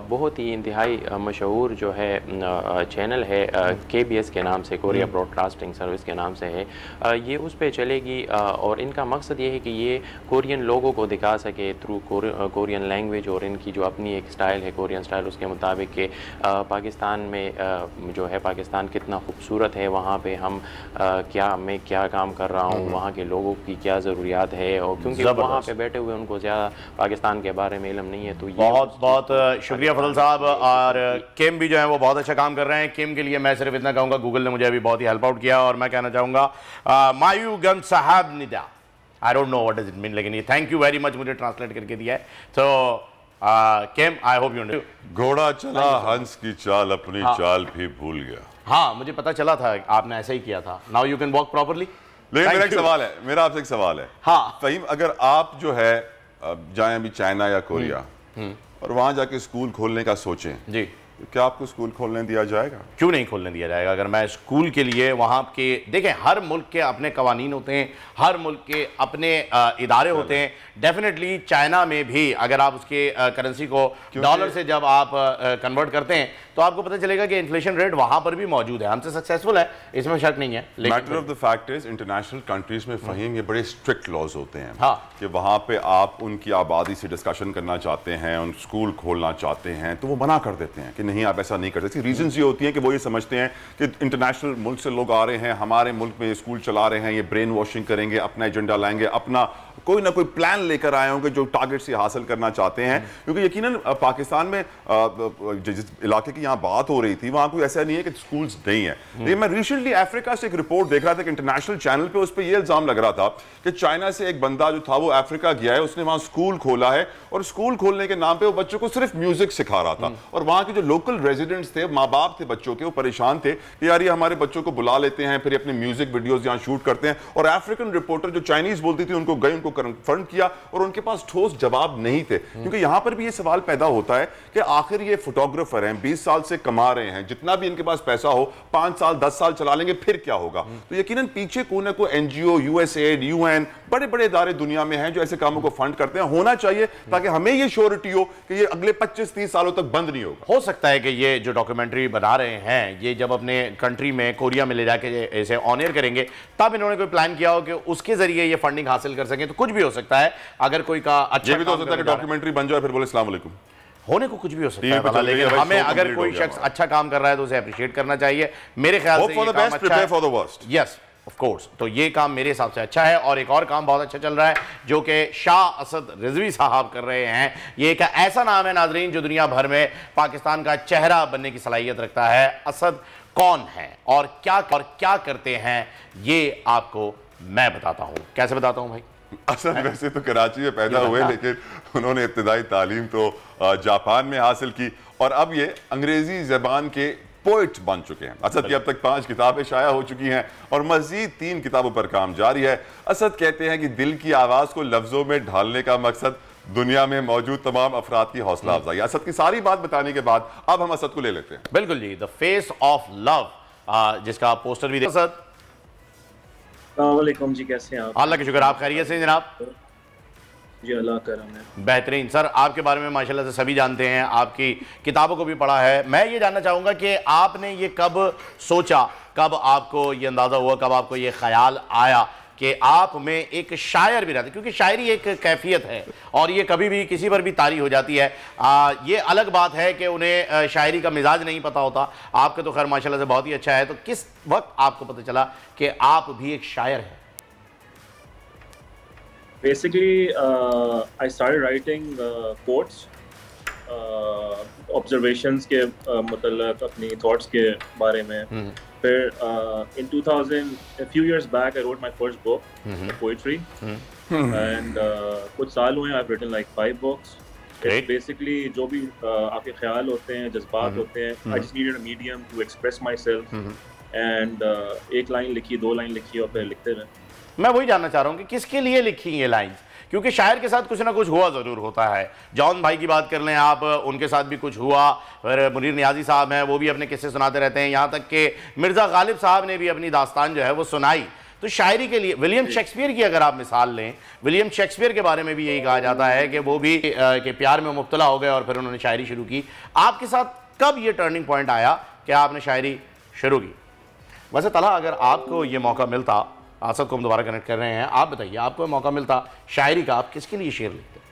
बहुत ही इंतहाई मशहूर जो है चैनल है KBS के नाम से, कोरिया ब्रॉडकास्टिंग सर्विस के नाम से है। ये उस पर चलेगी और इनका मकसद ये है कि ये कोरियन लोगों को दिखा सके थ्रू कोरियन लैंग्वेज और इनकी जो अपनी एक स्टाइल है कोरियन स्टाइल, उसके मुताबिक कि पाकिस्तान में जो है पाकिस्तान कितना खूबसूरत है, वहाँ पे हम मैं क्या काम कर रहा हूँ, वहाँ के लोगों की क्या ज़रूरियात है, और क्योंकि वहाँ पे बैठे हुए उनको ज़्यादा पाकिस्तान के बारे में इल्म नहीं है। तो बहुत बहुत शुक्रिया फजल साहब। और किम भी जो है वो बहुत अच्छा काम कर रहे हैं। किम के लिए मैं सिर्फ इतना कहूँगा, गूगल ने मुझे अभी बहुत ही हेल्प आउट किया, और मैं कहना चाहूँगा मायू गन साहब Nida, I don't know what does it mean, लेकिन ये थैंक यू वेरी मच मुझे ट्रांसलेट करके दिया है। तो किम आई होप यू। घोड़ा चला हंस की चाल, अपनी चाल भी भूल गया। हाँ, मुझे पता चला था आपने ऐसा ही किया था। Now you can walk properly. लेकिन मेरा एक सवाल है, मेरा आपसे एक सवाल है। हाँ फहीम, अगर आप जो है जाएं अभी चाइना या कोरिया और वहां जाके स्कूल खोलने का सोचें जी, क्या आपको स्कूल खोलने दिया जाएगा? क्यों नहीं खोलने दिया जाएगा? अगर मैं स्कूल के लिए वहाँ के, देखें हर मुल्क के अपने कवानीन होते हैं, हर मुल्क के अपने इदारे होते हैं। डेफिनेटली चाइना में भी अगर आप उसके करेंसी को डॉलर से जब आप कन्वर्ट करते हैं तो आपको पता चलेगा कि इन्फ्लेशन रेट वहाँ पर भी मौजूद है। हमसे सक्सेसफुल है, इसमें शक नहीं है। Matter of the fact is international countries में फहीम ये बड़े स्ट्रिक्ट लॉज होते हैं। हाँ, कि वहाँ पे आप उनकी आबादी से डिस्कशन करना चाहते हैं, उन स्कूल खोलना चाहते हैं, तो वो मना कर देते हैं कि नहीं आप ऐसा नहीं कर सकते। रीजंस ये होती हैं कि वो ये समझते हैं कि इंटरनेशनल मुल्क से लोग आ रहे हैं, हमारे मुल्क में स्कूल चला रहे हैं, ये ब्रेन वॉशिंग करेंगे, अपना एजेंडा लाएंगे, अपना कोई ना कोई प्लान लेकर आए होंगे जो टारगेट से हासिल करना चाहते हैं। क्योंकि यकीनन पाकिस्तान में जिस इलाके की यहाँ बात हो रही थी वहाँ कोई ऐसा नहीं है कि स्कूल्स नहीं है। लेकिन मैं रिसेंटली अफ्रीका से एक रिपोर्ट देख रहा था कि इंटरनेशनल चैनल पे उस पर यह इल्जाम लग रहा था कि चाइना से एक बंदा जो था वो अफ्रीका गया है, उसने वहाँ स्कूल खोला है और स्कूल खोलने के नाम पे वो बच्चों को सिर्फ म्यूजिक सिखा रहा था। और वहाँ के जो लोकल रेजिडेंट्स थे, माँ बाप थे बच्चों के, वो परेशान थे कि यार ये हमारे बच्चों को बुला लेते हैं, फिर अपने म्यूजिक वीडियोज यहाँ शूट करते हैं। और अफ्रीकन रिपोर्टर जो चाइनीज बोलती थी उनको गए, उनको कन्फर्म किया और उनके पास ठोस जवाब नहीं थे। क्योंकि यहां पर भी ये सवाल पैदा होता है कि आखिर ये फोटोग्राफर हैं, 20 साल से कमा रहे हैं, जितना भी इनके पास पैसा हो 5 साल 10 साल चला लेंगे, फिर क्या होगा? तो यकीनन पीछे कोई ना कोई एनजीओ, यूएसएड, यूएन, बड़े बड़े इदारे दुनिया में हैं जो ऐसे कामों को फंड करते हैं। होना चाहिए ताकि हमें ये श्योरिटी हो कि ये अगले 25-30 सालों तक बंद नहीं होगा। हो सकता है कि ये जो डॉक्यूमेंट्री बना रहे हैं ये जब अपने कंट्री में कोरिया में ले जाके इसे ऑन एयर करेंगे तब इन्होंने कोई प्लान किया हो कि उसके जरिए ये फंडिंग हासिल कर सकें। तो कुछ भी हो सकता है। अगर कोई का अच्छा ये भी तो हो सकता है कि डॉक्यूमेंटरी बन जाए फिर बोले अस्सलाम वालेकुम, होने को कुछ भी हो सकता है। लेकिन हमें अगर कोई शख्स अच्छा काम कर रहा है तो उसे अप्रिशिएट करना चाहिए। मेरे ख्याल से ये काम अच्छा है। यस ऑफ कोर्स, तो ये काम मेरे हिसाब से अच्छा है। और एक और काम बहुत अच्छा चल रहा है जो कि शाह असद रिजवी साहब कर रहे हैं। ये एक ऐसा नाम है नाजरीन जो दुनिया भर में पाकिस्तान का चेहरा बनने की सलाहियत रखता है। असद कौन है और क्या करते हैं ये आपको मैं बताता हूँ। कैसे बताता हूँ भाई? असद वैसे तो कराची में पैदा हुए, लेकिन उन्होंने इब्तिदाई तालीम तो जापान में हासिल की और अब ये अंग्रेजी जबान के पोइट बन चुके हैं। असद की अब तक 5 किताबें शाया हो चुकी हैं और मजीद 3 किताबों पर काम जारी है। असद कहते हैं कि दिल की आवाज़ को लफ्ज़ों में ढालने का मकसद दुनिया में मौजूद तमाम अफराद की हौसला अफजाई। असद की सारी बात बताने के बाद अब हम असद को ले लेते हैं। बिल्कुल जी, द फेस ऑफ लव, जिसका पोस्टर भी असद। वालेकुम जी, कैसे हैं आप? अल्लाह के शुक्र, आप खैरियत से जनाब? जी अल्लाह करम है। बेहतरीन सर, आपके बारे में माशाल्लाह से सभी जानते हैं, आपकी किताबों को भी पढ़ा है। मैं ये जानना चाहूँगा कि आपने ये कब सोचा, कब आपको ये अंदाज़ा हुआ, कब आपको ये ख्याल आया कि आप में एक शायर भी रहते? क्योंकि शायरी एक कैफियत है और ये कभी भी किसी पर भी तारी हो जाती है। ये अलग बात है कि उन्हें शायरी का मिजाज नहीं पता होता। आपका तो खैर माशाल्लाह से बहुत ही अच्छा है। तो किस वक्त आपको पता चला कि आप भी एक शायर हैं? Basically, I started writing quotes, observations के मतलब अपनी thoughts के बारे में। फिर in 2000, a few years back, I wrote my first book, poetry, and कुछ साल हुए I've written like 5 books. It's basically जो भी आपके ख्याल होते हैं, जज्बात होते हैं, I just needed a medium to express myself, and एक लाइन लिखी, 2 लाइन लिखी और फिर लिखते रहे। मैं वही जानना चाह रहा हूँ कि किसके लिए लिखी ये लाइंस, क्योंकि शायर के साथ कुछ ना कुछ हुआ ज़रूर होता है। जॉन भाई की बात कर लें आप, उनके साथ भी कुछ हुआ। फिर मुनीर नियाजी साहब हैं, वो भी अपने किस्से सुनाते रहते हैं। यहाँ तक कि मिर्ज़ा गालिब साहब ने भी अपनी दास्तान जो है वो सुनाई। तो शायरी के लिए विलियम शेक्सपियर की अगर आप मिसाल लें, विलियम शेक्सपियर के बारे में भी यही कहा जाता है कि वो भी कि प्यार में मुब्तला हो गए और फिर उन्होंने शायरी शुरू की। आपके साथ कब ये टर्निंग पॉइंट आया कि आपने शायरी शुरू की? वैसे तला, अगर आपको ये मौका मिलता, आसद को हम दोबारा कनेक्ट कर रहे हैं, आप बताइए, आपको मौका मिलता शायरी का, आप किसके लिए शेर लिखते?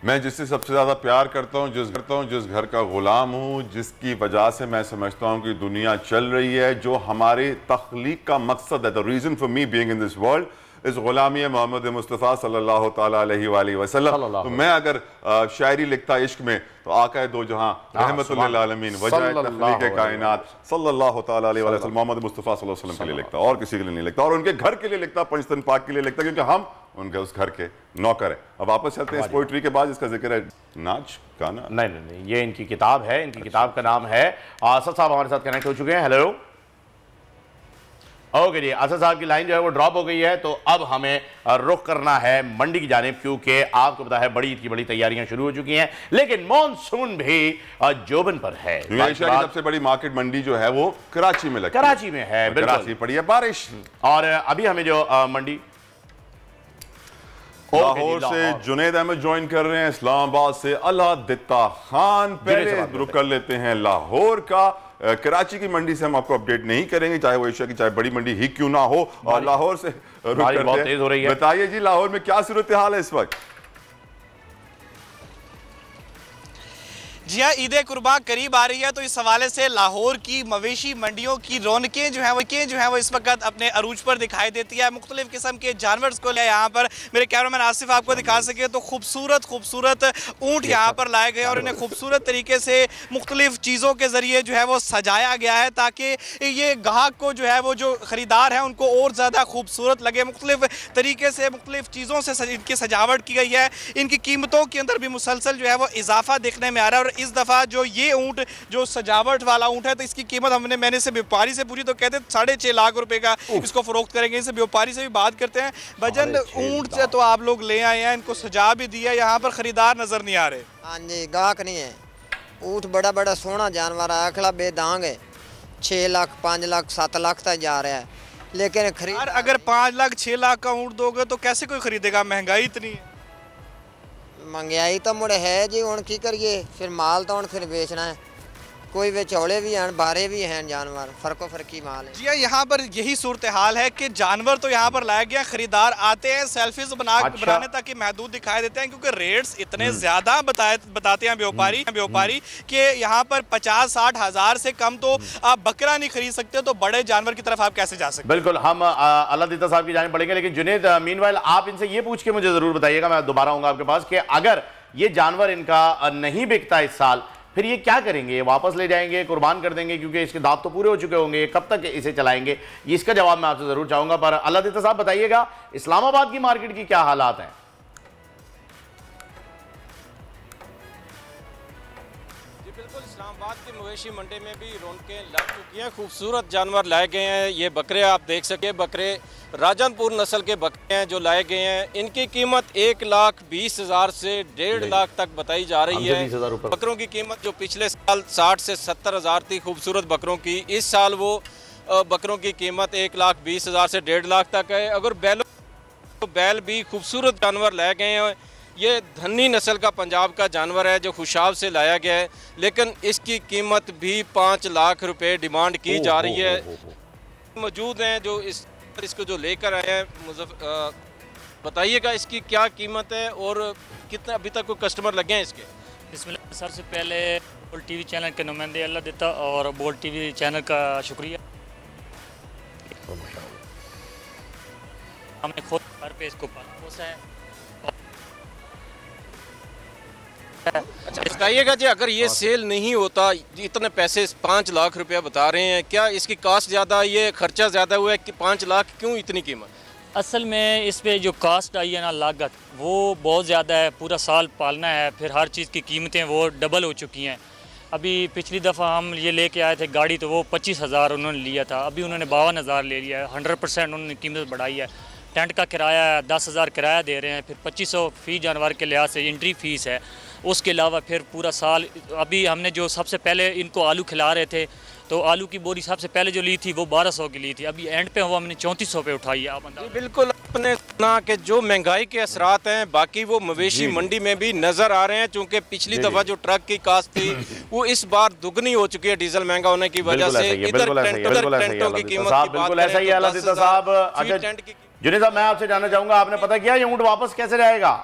मैं जिससे सबसे ज़्यादा प्यार करता हूँ, जिस घर का ग़ुलाम हूँ, जिसकी वजह से मैं समझता हूँ कि दुनिया चल रही है, जो हमारे तख्लीक का मकसद है, the reason for me being in this world इस ग़ुलामी मोहम्मद मुस्तफ़ा सल्लल्लाहु तआला अलैहि वसल्लम। तो मैं अगर शायरी लिखता इश्क में तो आका दो जहां रहमतुल लिल आलमीन वजह तख्लीक कायनात सल्लल्लाहु तआला अलैहि वसल्लम मोहम्मद मुस्तफ़ा सल्लल्लाहु अलैहि वसल्लम के लिए लिखता, और किसी के लिए नहीं लिखता, और उनके घर के लिए लिखता, पंचतन पाक के लिए लिखता, क्योंकि हम उनके उस घर के नौकर है। अब वापस चलते हैं इस पोइट्री के बाद, इसका जिक्र है नाच गाना। नहीं, ये इनकी किताब है, इनकी किताब का नाम है। आसद साहब हमारे साथ कनेक्ट हो चुके हैं। हेलो, ओके जी, आसद साहब की लाइन जो है वो ड्रॉप हो गई है, तो अब हमें रुख करना है मंडी की जानिब, क्योंकि आपको पता है बड़ी ईद की बड़ी तैयारियां शुरू हो चुकी हैं, लेकिन मॉनसून भी जोबन पर है। एशिया की सबसे बड़ी मार्केट मंडी जो है वो कराची में लगती है। कराची में है, कराची पड़ी है बारिश, और अभी हमें जो मंडी लाहौर से जुनैद अहमद ज्वाइन कर रहे हैं, इस्लामाबाद से अलादित्ता खान। पहले रुक कर लेते हैं लाहौर का। कराची की मंडी से हम आपको अपडेट नहीं करेंगे, चाहे वो एशिया की चाहे बड़ी मंडी ही क्यों ना हो, और लाहौर से रुक करते हैं। बताइए जी, लाहौर में क्या सूरत हाल है इस वक्त? जी हाँ, ईद कुर्बान करीब आ रही है, तो इस हवाले से लाहौर की मवेशी मंडियों की रौनकें जो है वो इस वक्त अपने अरूज पर दिखाई देती है। मुख्तलिफ किस्म के जानवर को यहाँ पर मेरे कैमरामैन आसिफ आपको दिखा सके तो खूबसूरत ऊँट यहाँ पर लाए गए और इन्हें खूबसूरत तरीके से मुख्तलिफ चीज़ों के ज़रिए जो है वो सजाया गया है, ताकि ये गाहक को जो है वो जो ख़रीदार है उनको और ज़्यादा खूबसूरत लगे। मुख्तलिफ तरीके से मुख्तलिफ चीज़ों से इनकी सजावट की गई है। इनकी कीमतों के अंदर भी मुसलसल जो है वो इजाफा देखने में आ रहा है, और इस दफ़ा जो ये ऊँट जो सजावट वाला ऊँट है, तो इसकी कीमत मैंने से व्यापारी से पूरी, तो कहते 6.5 लाख रुपए का इसको फरोख्त करेंगे। इसे व्यापारी से भी बात करते हैं। वजन ऊँट से तो आप लोग ले आए हैं, इनको सजा भी दिया, यहाँ पर खरीदार नजर नहीं आ रहे। हाँ जी, गाहक नहीं है। ऊँट बड़ा सोहना जानवर है, अखला बेदांग है, 6 लाख 5 लाख 7 लाख तक जा रहा है, लेकिन खरीद अगर 5 लाख 6 लाख का ऊँट दोगे तो कैसे कोई खरीदेगा? महंगाई इतनी है। महंगाई तो मुड़े है जी, हूँ की करिए, फिर माल तो फिर बेचना है। कोई विचौले भी हैं, बारे भी हैं, जानवर फर्की माल है। जी हाँ, यहाँ पर यही सूरत हाल है कि जानवर तो यहाँ पर लाया गया, खरीदार आते हैं सेल्फीज बनाने ताकि महदूद दिखाई देते हैं, क्योंकि रेट्स इतने ज्यादा बताते हैं व्यापारी कि यहाँ पर 50-60 हज़ार से कम तो आप बकरा नहीं खरीद सकते, तो बड़े जानवर की तरफ आप कैसे जा सकते? बिल्कुल, हम अलादित्ता साहब की जानिब बढ़ेंगे, लेकिन जुनैद मीनवाइल आप इनसे ये पूछ के मुझे जरूर बताइएगा, मैं दोबारा आऊंगा आपके पास, कि अगर ये जानवर इनका नहीं बिकता इस साल, फिर ये क्या करेंगे? ये वापस ले जाएंगे, कुर्बान कर देंगे, क्योंकि इसके दांत तो पूरे हो चुके होंगे, ये कब तक इसे चलाएंगे? इसका जवाब मैं आपसे जरूर चाहूंगा। पर अलादित्ता साहब बताइएगा, इस्लामाबाद की मार्केट की क्या हालात हैं? जी बिल्कुल, इस्लामाबाद की मवेशी मंडी में भी रौनकें लग चुकी हैं, खूबसूरत जानवर लाए गए हैं। ये बकरे आप देख सके, बकरे राजनपुर नस्ल के बकरे हैं जो लाए गए हैं। इनकी कीमत 1,20,000 से 1.5 लाख तक बताई जा रही है। बकरों की कीमत जो पिछले साल 60 से 70 हज़ार थी खूबसूरत बकरों की, इस साल वो बकरों की कीमत 1,20,000 से 1.5 लाख तक है। अगर बैल भी खूबसूरत जानवर लाए गए हैं। ये धन्नी नस्ल का पंजाब का जानवर है जो खुशाब से लाया गया है, लेकिन इसकी कीमत भी 5 लाख रुपए डिमांड की जा रही है। मौजूद हैं जो इसको जो लेकर आए हैं, बताइएगा इसकी क्या कीमत है और कितना अभी तक कोई कस्टमर लगे हैं इसके? बिस्मिल्लाह, सबसे पहले बोल्ट टीवी चैनल के नुमाइंदे अलादित्ता और बोल्ट टीवी चैनल का शुक्रिया। हमने खुद घर पे इसको पाला पोसा है। अच्छा बताइएगा जी, अगर ये सेल नहीं होता, इतने पैसे 5 लाख रुपया बता रहे हैं, क्या इसकी कास्ट ज़्यादा, ये खर्चा ज़्यादा हुआ है कि 5 लाख क्यों इतनी कीमत? असल में इस पे जो कास्ट आई है ना, लागत, वो बहुत ज़्यादा है। पूरा साल पालना है, फिर हर चीज़ की कीमतें वो डबल हो चुकी हैं। अभी पिछली दफ़ा हम ये लेके आए थे गाड़ी, तो वो 25,000 उन्होंने लिया था, अभी उन्होंने 52,000 ले लिया है। 100% उन्होंने कीमत बढ़ाई है। टेंट का किराया 10,000 किराया दे रहे हैं, फिर 2500 फ़ी जानवर के लिहाज से एंट्री फ़ीस है। उसके अलावा फिर पूरा साल, अभी हमने जो सबसे पहले इनको आलू खिला रहे थे तो आलू की बोरी सबसे पहले जो ली थी वो 1200 की ली थी, अभी एंड पे वो हमने 3400 पे उठाई है। आप बिल्कुल आपने सुना कि जो महंगाई के असरात हैं बाकी वो मवेशी मंडी में भी नजर आ रहे हैं, चूंकि पिछली दफा जो ट्रक की कास्ट थी वो इस बार दुगनी हो चुकी है डीजल महंगा होने की वजह से। इधर टेंटों की कीमत बिल्कुल ऐसा ही है अलादीता साहब। अच्छा जुनेद साहब, मैं आपसे जानना चाहूंगा, आपने पता किया ये ऊंट वापस कैसे जाएगा?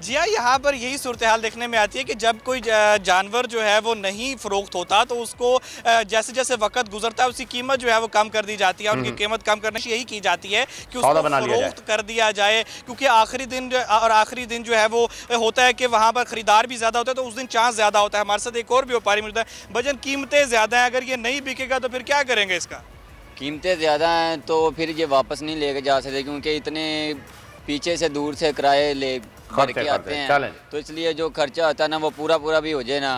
जी हाँ, यहाँ पर यही सूरत हाल देखने में आती है कि जब कोई जानवर जो है वो नहीं फरोख्त होता तो उसको जैसे जैसे वक्त गुजरता है उसकी कीमत जो है वो कम कर दी जाती है, और उनकी कीमत कम करने से यही की जाती है कि उसको फरोख्त कर दिया जाए, क्योंकि आखिरी दिन जो है वो होता है कि वहाँ पर ख़रीदार भी ज़्यादा होता है तो उस दिन चांस ज़्यादा होता है। हमारे साथ एक और भी व्यापारी मिलता है। भजन कीमतें ज़्यादा हैं, अगर ये नहीं बिकेगा तो फिर क्या करेंगे? इसका कीमतें ज़्यादा हैं तो फिर ये वापस नहीं लेके जा सकते, क्योंकि इतने पीछे से दूर से किराए ले भर के आते हैं, तो इसलिए जो खर्चा होता है ना वो पूरा भी हो जाए ना,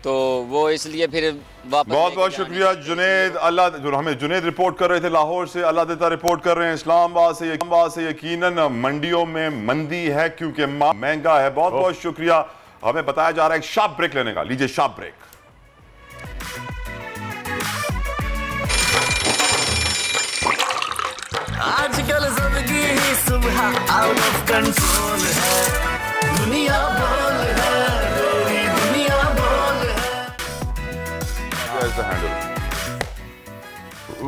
तो वो इसलिए फिर वापस। बहुत बहुत शुक्रिया जुनेद। अल्लाह जो हमें जुनेद रिपोर्ट कर रहे थे लाहौर से, अल्लाह रिपोर्ट कर रहे हैं इस्लामाबाद से। यकीनन मंडियों में मंदी है क्योंकि महंगा है। बहुत बहुत शुक्रिया। हमें बताया जा रहा है एक शार्प ब्रेक लेने का। लीजिए शार्प ब्रेक। आजकल सबकी ही सुबह आउट ऑफ कंट्रोल है, दुनिया बोल है, तेरी दुनिया बोल है।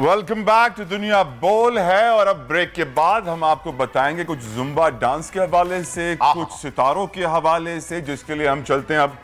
वेलकम बैक टू दुनिया बोल है। और अब ब्रेक के बाद हम आपको बताएंगे कुछ जुम्बा डांस के हवाले से, कुछ सितारों के हवाले से, जिसके लिए हम चलते हैं अब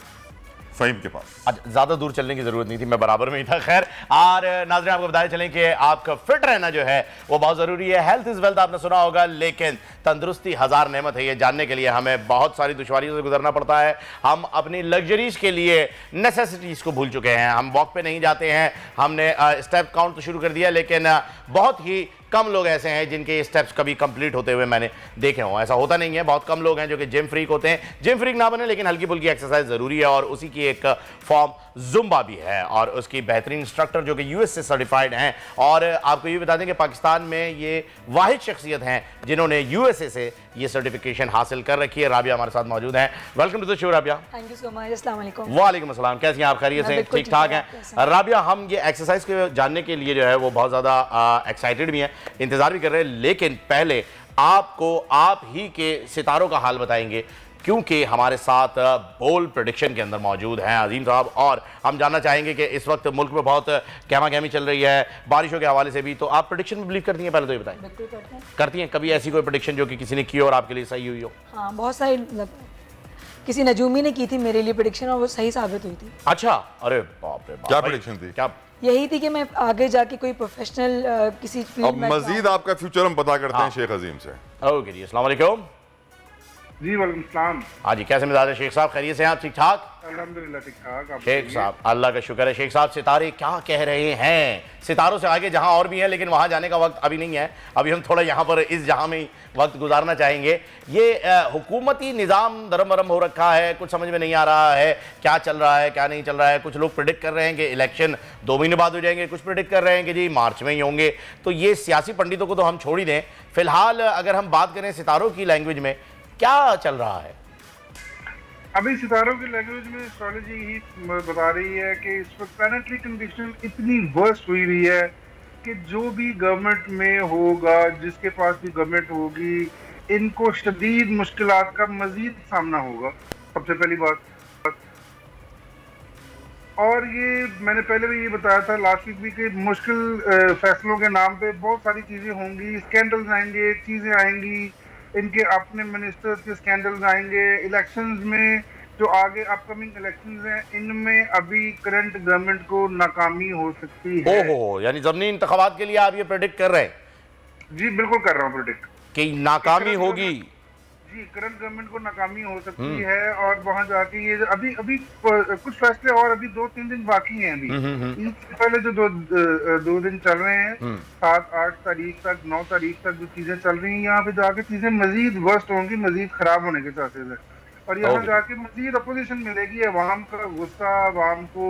फहीम के पास। ज्यादा दूर चलने की जरूरत नहीं थी, मैं बराबर में ही था। खैर, और नाज़रीन आपको बताते चलें कि आपका फिट रहना जो है वो बहुत जरूरी है। हेल्थ इज वेल्थ आपने सुना होगा, लेकिन तंदुरुस्ती हजार नेमत है। ये जानने के लिए हमें बहुत सारी दुश्वारियों से गुजरना पड़ता है। हम अपनी लग्जरीज के लिए नेसेसिटीज को भूल चुके हैं। हम वॉक पे नहीं जाते हैं, हमने स्टेप काउंट तो शुरू कर दिया, लेकिन बहुत ही कम लोग ऐसे हैं जिनके स्टेप्स कभी कंप्लीट होते हुए मैंने देखे हों। ऐसा होता नहीं है, बहुत कम लोग हैं जो कि जिम फ्रीक होते हैं। जिम फ्रीक ना बने, लेकिन हल्की फुल्की एक्सरसाइज जरूरी है, और उसी की एक फॉर्म जुम्बा भी है, और उसकी बेहतरीन इंस्ट्रक्टर जो कि यूएस से सर्टिफाइड हैं। और आपको ये बता दें कि पाकिस्तान में ये वाहिद शख्सियत हैं जिन्होंने यूएसए से ये सर्टिफिकेशन हासिल कर रखी है। राबिया हमारे साथ मौजूद हैं। Welcome to the show Rabia. Thank you so much. अस्सलाम वालेकुम। वालेकुम अस्सलाम। कैसी हैं आप? खैरियत से? ठीक ठाक हैं राबिया। हम ये एक्सरसाइज के जानने के लिए जो है वो बहुत ज़्यादा एक्साइटेड भी हैं, इंतज़ार भी कर रहे हैं, लेकिन पहले आपको आप ही के सितारों का हाल बताएंगे, क्योंकि हमारे साथ बोल प्रेडिक्शन के अंदर मौजूद हैं अजीम साहब। और हम जानना चाहेंगे कि इस वक्त मुल्क में बहुत कहमा कहमी चल रही है बारिशों के हवाले से भी, तो आप प्रेडिक्शन में बिलीव करती हैं? पहले तो ये बताएं। बिल्कुल करती हैं। कभी ऐसी कोई प्रेडिक्शन जो कि किसी ने की और आपके लिए सही हुई हो? हाँ, बहुत सारी, किसी नजूमी ने की थी मेरे लिए प्रेडिक्शन और वो सही साबित हुई थी। अच्छा, अरे बाप रे बाप। क्या प्रेडिक्शन थी? क्या? यही थी कि मैं आगे जाके कोई प्रोफेशनल किसी फील्ड में। मजीद आपका फ्यूचर हम पता करते हैं शेख अजीम से। ओके जी, अस्सलाम वालेकुम। जी वालेकुम सलाम। हाँ जी, कैसे मिजाज है शेख साहब? खैरियत से हैं आप? ठीक ठाक अल्हम्दुलिल्लाह ठीक ठाक। शेख साहब अल्लाह का शुक्र है। शेख साहब, सितारे क्या कह रहे हैं? सितारों से आगे जहां और भी हैं, लेकिन वहां जाने का वक्त अभी नहीं है। अभी हम थोड़ा यहाँ पर इस जहां में वक्त गुजारना चाहेंगे। ये हुकूमती निज़ाम दरम बरम हो रखा है, कुछ समझ में नहीं आ रहा है क्या चल रहा है क्या नहीं चल रहा है। कुछ लोग प्रेडिक्ट कर रहे हैं कि इलेक्शन 2 महीने बाद हो जाएंगे, कुछ प्रेडिक्ट कर रहे हैं कि जी मार्च में ही होंगे। तो ये सियासी पंडितों को तो हम छोड़ ही दें। फिलहाल अगर हम बात करें सितारों की लैंग्वेज में, क्या चल रहा है? अभी सितारों की लैंग्वेज में एस्ट्रोलॉजी ही बता रही है कि इस वक्त प्लैनेटरी कंडीशन इतनी वर्स्ट हुई हुई है कि जो भी गवर्नमेंट में होगा, जिसके पास भी गवर्नमेंट होगी, इनको शदीद मुश्किलात का मजीद सामना होगा, सबसे पहली बात। और ये मैंने पहले भी ये बताया था लास्ट वीक भी कि मुश्किल फैसलों के नाम पे बहुत सारी चीज़ें होंगी, स्कैंडल्स आएंगे, चीज़ें आएंगी, इनके अपने मिनिस्टर्स के स्कैंडल्स आएंगे। इलेक्शंस में जो आगे अपकमिंग इलेक्शंस हैं, इनमें अभी करंट गवर्नमेंट को नाकामी हो सकती है। ओहो, यानी ज़मीनी इंतखाबात के लिए आप ये प्रेडिक्ट कर रहे हैं? जी बिल्कुल कर रहा हूँ प्रेडिक्ट कि नाकामी होगी। जी, करंट गवर्नमेंट को नाकामी हो सकती है, और वहां जाके ये अभी कुछ फैसले और अभी 2-3 दिन बाकी हैं। अभी इससे पहले जो 2 दिन चल रहे हैं, 7-8 तारीख तक, 9 तारीख तक जो चीजें चल रही हैं, यहाँ पे जाके चीजें मजीद वर्स्ट होंगी, मजीद खराब होने के चांसेस है। और यहाँ जाके मजीद अपोजिशन मिलेगी, अवाम का गुस्सा, अवाम को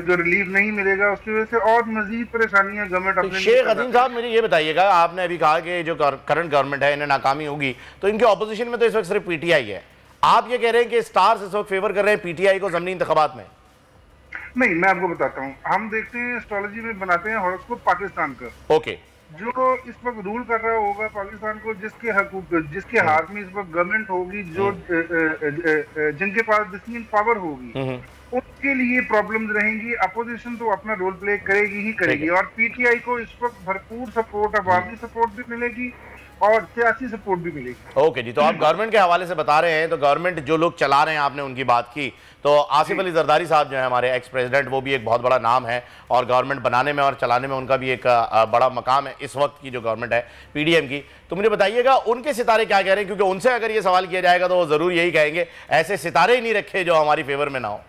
जो रिलीफ नहीं मिलेगा, उसकी वजह से और मजीद परेशानियां गवर्नमेंट अपने। शेख अजीम साहब मुझे ये बताइएगा, आपने अभी कहा कि जो करंट गवर्नमेंट है इन्हें नाकामी होगी, तो इनके ऑपोजिशन में तो इस वक्त सिर्फ पीटीआई है। आप ये कह रहे हैं कि स्टार्स इस वक्त फेवर कर रहे हैं पीटीआई को ज़मीनी इंतखाबात में? नहीं, मैं आपको बताता हूँ, हम देखते हैं एस्ट्रोलॉजी में बनाते हैं हॉरोस्कोप पाकिस्तान का। ओके, जो इस वक्त रूल कर रहा होगा पाकिस्तान को, जिसके हाथ में इस वक्त गवर्नमेंट होगी, जो जिनके पास डिसीजन पावर होगी, उनके लिए प्रॉब्लम्स रहेंगी। अपोजिशन तो अपना रोल प्ले करेगी ही करेगी, और पीटीआई को इस वक्त भरपूर सपोर्ट, अवामी सपोर्ट भी मिलेगी और सियासी सपोर्ट भी मिलेगी। ओके जी, तो आप गवर्नमेंट के हवाले से बता रहे हैं, तो गवर्नमेंट जो लोग चला रहे हैं, आपने उनकी बात की, तो आसिफ अली जरदारी साहब जो है हमारे एक्स प्रेसिडेंट, वो भी एक बहुत बड़ा नाम है और गवर्नमेंट बनाने में और चलाने में उनका भी एक बड़ा मकाम है इस वक्त की जो गवर्नमेंट है पीडीएम की। तो मुझे बताइएगा उनके सितारे क्या कह रहे हैं, क्योंकि उनसे अगर ये सवाल किया जाएगा तो वो जरूर यही कहेंगे ऐसे सितारे ही नहीं रखे जो हमारी फेवर में ना हो।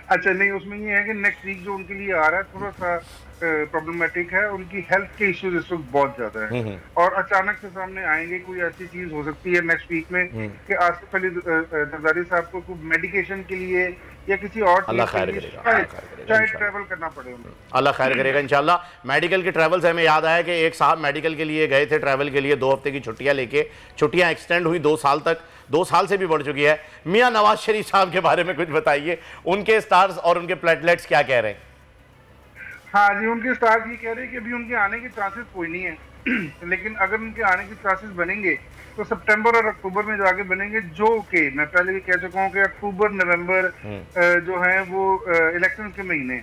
अच्छा, नहीं, उसमें ये है कि नेक्स्ट वीक जो उनके लिए आ रहा है थोड़ा सा प्रॉब्लमैटिक है, उनकी हेल्थ के इश्यूज इस वक्त बहुत ज्यादा है और अचानक से सामने आएंगे। कोई ऐसी चीज हो सकती है नेक्स्ट वीक में कि आसिफ अली जरदारी साहब को मेडिकेशन के लिए या किसी और चाहे ट्रैवल करना पड़े। अल्लाह खैर करेगा इंशाल्लाह। मेडिकल के ट्रैवल से हमें याद आया कि एक साहब मेडिकल के लिए गए थे, ट्रैवल के लिए 2 हफ्ते की छुट्टियां लेके, छुट्टियां एक्सटेंड हुई 2 साल तक, 2 साल से भी बढ़ चुकी है। मियां नवाज शरीफ साहब के बारे में कुछ बताइए, उनके स्टार्स और उनके प्लेटलेट्स क्या कह रहे हैं? हाँ जी, उनके स्टार्स ये कह रहे हैं कि अभी उनके आने के चांसेस कोई नहीं है लेकिन अगर उनके आने के चांसेस बनेंगे तो सितंबर और अक्टूबर में जाके बनेंगे, जो कि मैं पहले भी कह चुका हूँ कि अक्टूबर नवंबर जो है वो इलेक्शन के महीने,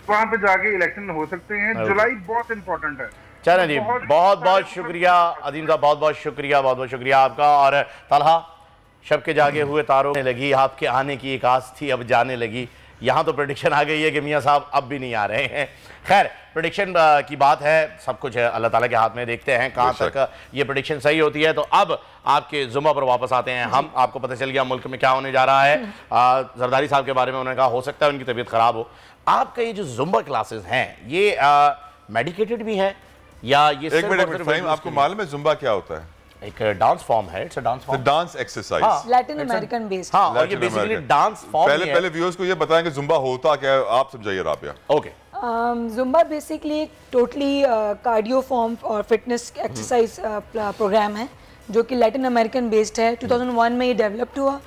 वहाँ पे जाके इलेक्शन हो सकते हैं। जुलाई बहुत इंपॉर्टेंट है। चलें जी, बहुत बहुत शुक्रिया अदीम साहब, बहुत बहुत शुक्रिया आपका। और तलहा, शब के जागे हुए तारों में लगी, आपके आने की एक आस थी अब जाने लगी। यहाँ तो प्रेडिक्शन आ गई है कि मियाँ साहब अब भी नहीं आ रहे हैं। खैर, प्रेडिक्शन की बात है, सब कुछ है अल्लाह ताला के हाथ में, देखते हैं कहाँ तक ये प्रेडिक्शन सही होती है। तो अब आपके जुम्मा पर वापस आते हैं हम। आपको पता चल गया मुल्क में क्या होने जा रहा है। जरदारी साहब के बारे में उन्होंने कहा हो सकता है उनकी तबीयत खराब हो। आपका ये जो जुम्बा क्लासेस हैं ये मेडिकेटेड भी हैं या ये एक मिनट, आपको मालूम है जुम्बा क्या होता है? एक डांस फॉर्म है, it's a dance form, dance exercise, Latin American based. हाँ, और ये बेसिकली डांस फॉर्म है। पहले व्यूअर्स को ये बताएं कि जुम्बा होता क्या है, आप समझाइए Rabia. Okay, Zumba basically totally cardio form और फिटनेस एक्सरसाइज प्रोग्राम है जो कि लैटिन अमेरिकन बेस्ड है। 2001 में ये डेवलप्ड हुआ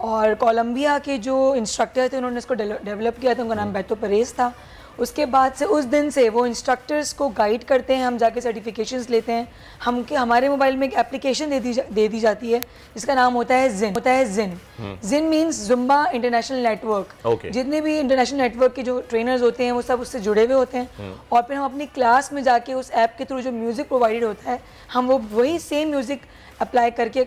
और कोलंबिया के जो इंस्ट्रक्टर थे उन्होंने इसको डेवलप किया था, उनका नाम बेतो परेज था। उसके बाद से उस दिन से वो इंस्ट्रक्टर्स को गाइड करते हैं, हम जाके सर्टिफिकेशंस लेते हैं। हमारे मोबाइल में एक एप्लीकेशन दे दी जाती है जिसका नाम होता है जिन। जिन मीन्स जुम्बा इंटरनेशनल नेटवर्क। जितने भी इंटरनेशनल नेटवर्क के जो ट्रेनर्स होते हैं वो सब उससे जुड़े हुए होते हैं और फिर हम अपनी क्लास में जाके उस ऐप के थ्रू जो म्यूज़िक प्रोवाइडेड होता है हम वो वही सेम म्यूज़िक अप्लाई करके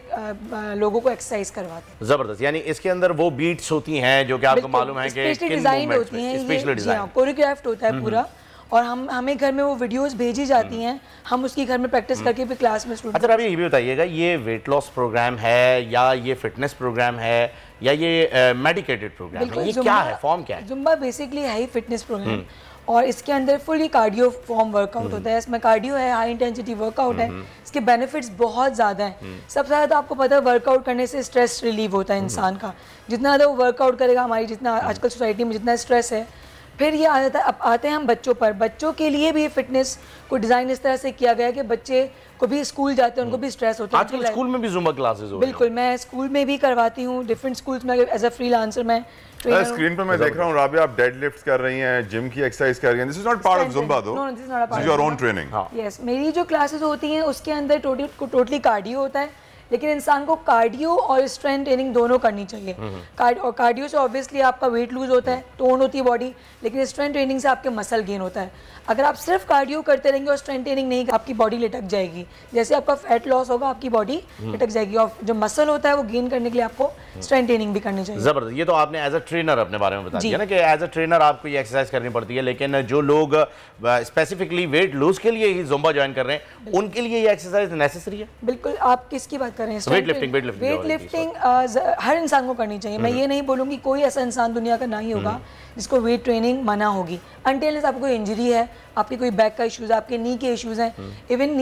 लोगों को एक्सरसाइज करवाते हैं। जबरदस्त, यानी इसके अंदर वो बीट्स होती हैं जो कि आपको मालूम है कि स्पेशली डिजाइन होती हैं, स्पेशली डिजाइन कोरियोग्राफ्ड होता है पूरा और हमें घर में वो वीडियोस भेजी जाती हैं, हम उसकी घर में प्रैक्टिस करके भी क्लास में स्टूडेंट। अच्छा, अभी ये भी बताइएगा, ये वेट लॉस प्रोग्राम है या ये फिटनेस प्रोग्राम है या ये मेडिकेटेड प्रोग्राम है, ये क्या है, फॉर्म क्या है? जुम्बा बेसिकली है ही फिटनेस प्रोग्राम और इसके अंदर फुली कार्डियो फॉर्म वर्कआउट होता है। इसमें कार्डियो है, हाई इंटेंसिटी वर्कआउट है, इसके बेनिफिट्स बहुत ज़्यादा हैं। सबसे ज़्यादा आपको पता है वर्कआउट करने से स्ट्रेस रिलीव होता है इंसान का। जितना ज़्यादा वो वर्कआउट करेगा, हमारी जितना आजकल सोसाइटी में जितना स्ट्रेस है, फिर ये आ जाता है। अब आते हैं हम बच्चों पर। बच्चों के लिए भी फिटनेस को डिज़ाइन इस तरह से किया गया है कि बच्चे को भी स्कूल जाते हैं, उनको भी स्ट्रेस होता है। आजकल स्कूल में भी जुम्बा क्लासेस हो रही हैं। बिल्कुल, मैं स्कूल में भी करवाती हूँ, डिफरेंट स्कूल्स में एज अ फ्रीलांसर मैं। स्क्रीन पर मैं देख रहा हूँ राबिया, आप डेडलिफ्ट्स कर रही हैं, जिम की एक्सरसाइज कर रही हैं। This is not part of Zumba though, this is your own training. Yes, मेरी जो क्लासेस होती हैं उसके अंदर टोटली कार्डियो होता है, लेकिन इंसान को कार्डियो और स्ट्रेंथ ट्रेनिंग दोनों करनी चाहिए। कार्डियो से ऑब्वियसली आपका वेट लूज होता है, टोन होती है बॉडी, लेकिन स्ट्रेंथ ट्रेनिंग से आपके मसल गेन होता है। अगर आप सिर्फ कार्डियो करते रहेंगे और स्ट्रेंथ ट्रेनिंग नहीं, आपकी बॉडी लटक जाएगी। जैसे आपका फैट लॉस होगा, आपकी बॉडी लटक जाएगी और जो मसल होता है वो गेन करने के लिए आपको स्ट्रेंथ ट्रेनिंग भी करनी चाहिए। जबरदस्त, ये तो आपने एज अ ट्रेनर अपने बारे में बता दिया ना कि एज अ ट्रेनर आपको ये एक्सरसाइज करनी पड़ती है, लेकिन जो लोग स्पेसिफिकली वेट लूज के लिए ही जुम्बा ज्वाइन कर रहे हैं उनके लिए ये एक्सरसाइज नेसेसरी है? बिल्कुल। आप किसकी बात करें। वेट लिफ्टिंग हर इंसान को करनी चाहिए। मैं ये नहीं बोलूँगी कोई ऐसा इंसान दुनिया का नहीं होगा जिसको वेट ट्रेनिंग मना होगी, अनटिल आपको कोई इंजरी है, आपकी कोई बैक का इश्यूज़, आपके नी के इश्यूज़ हैं, इवन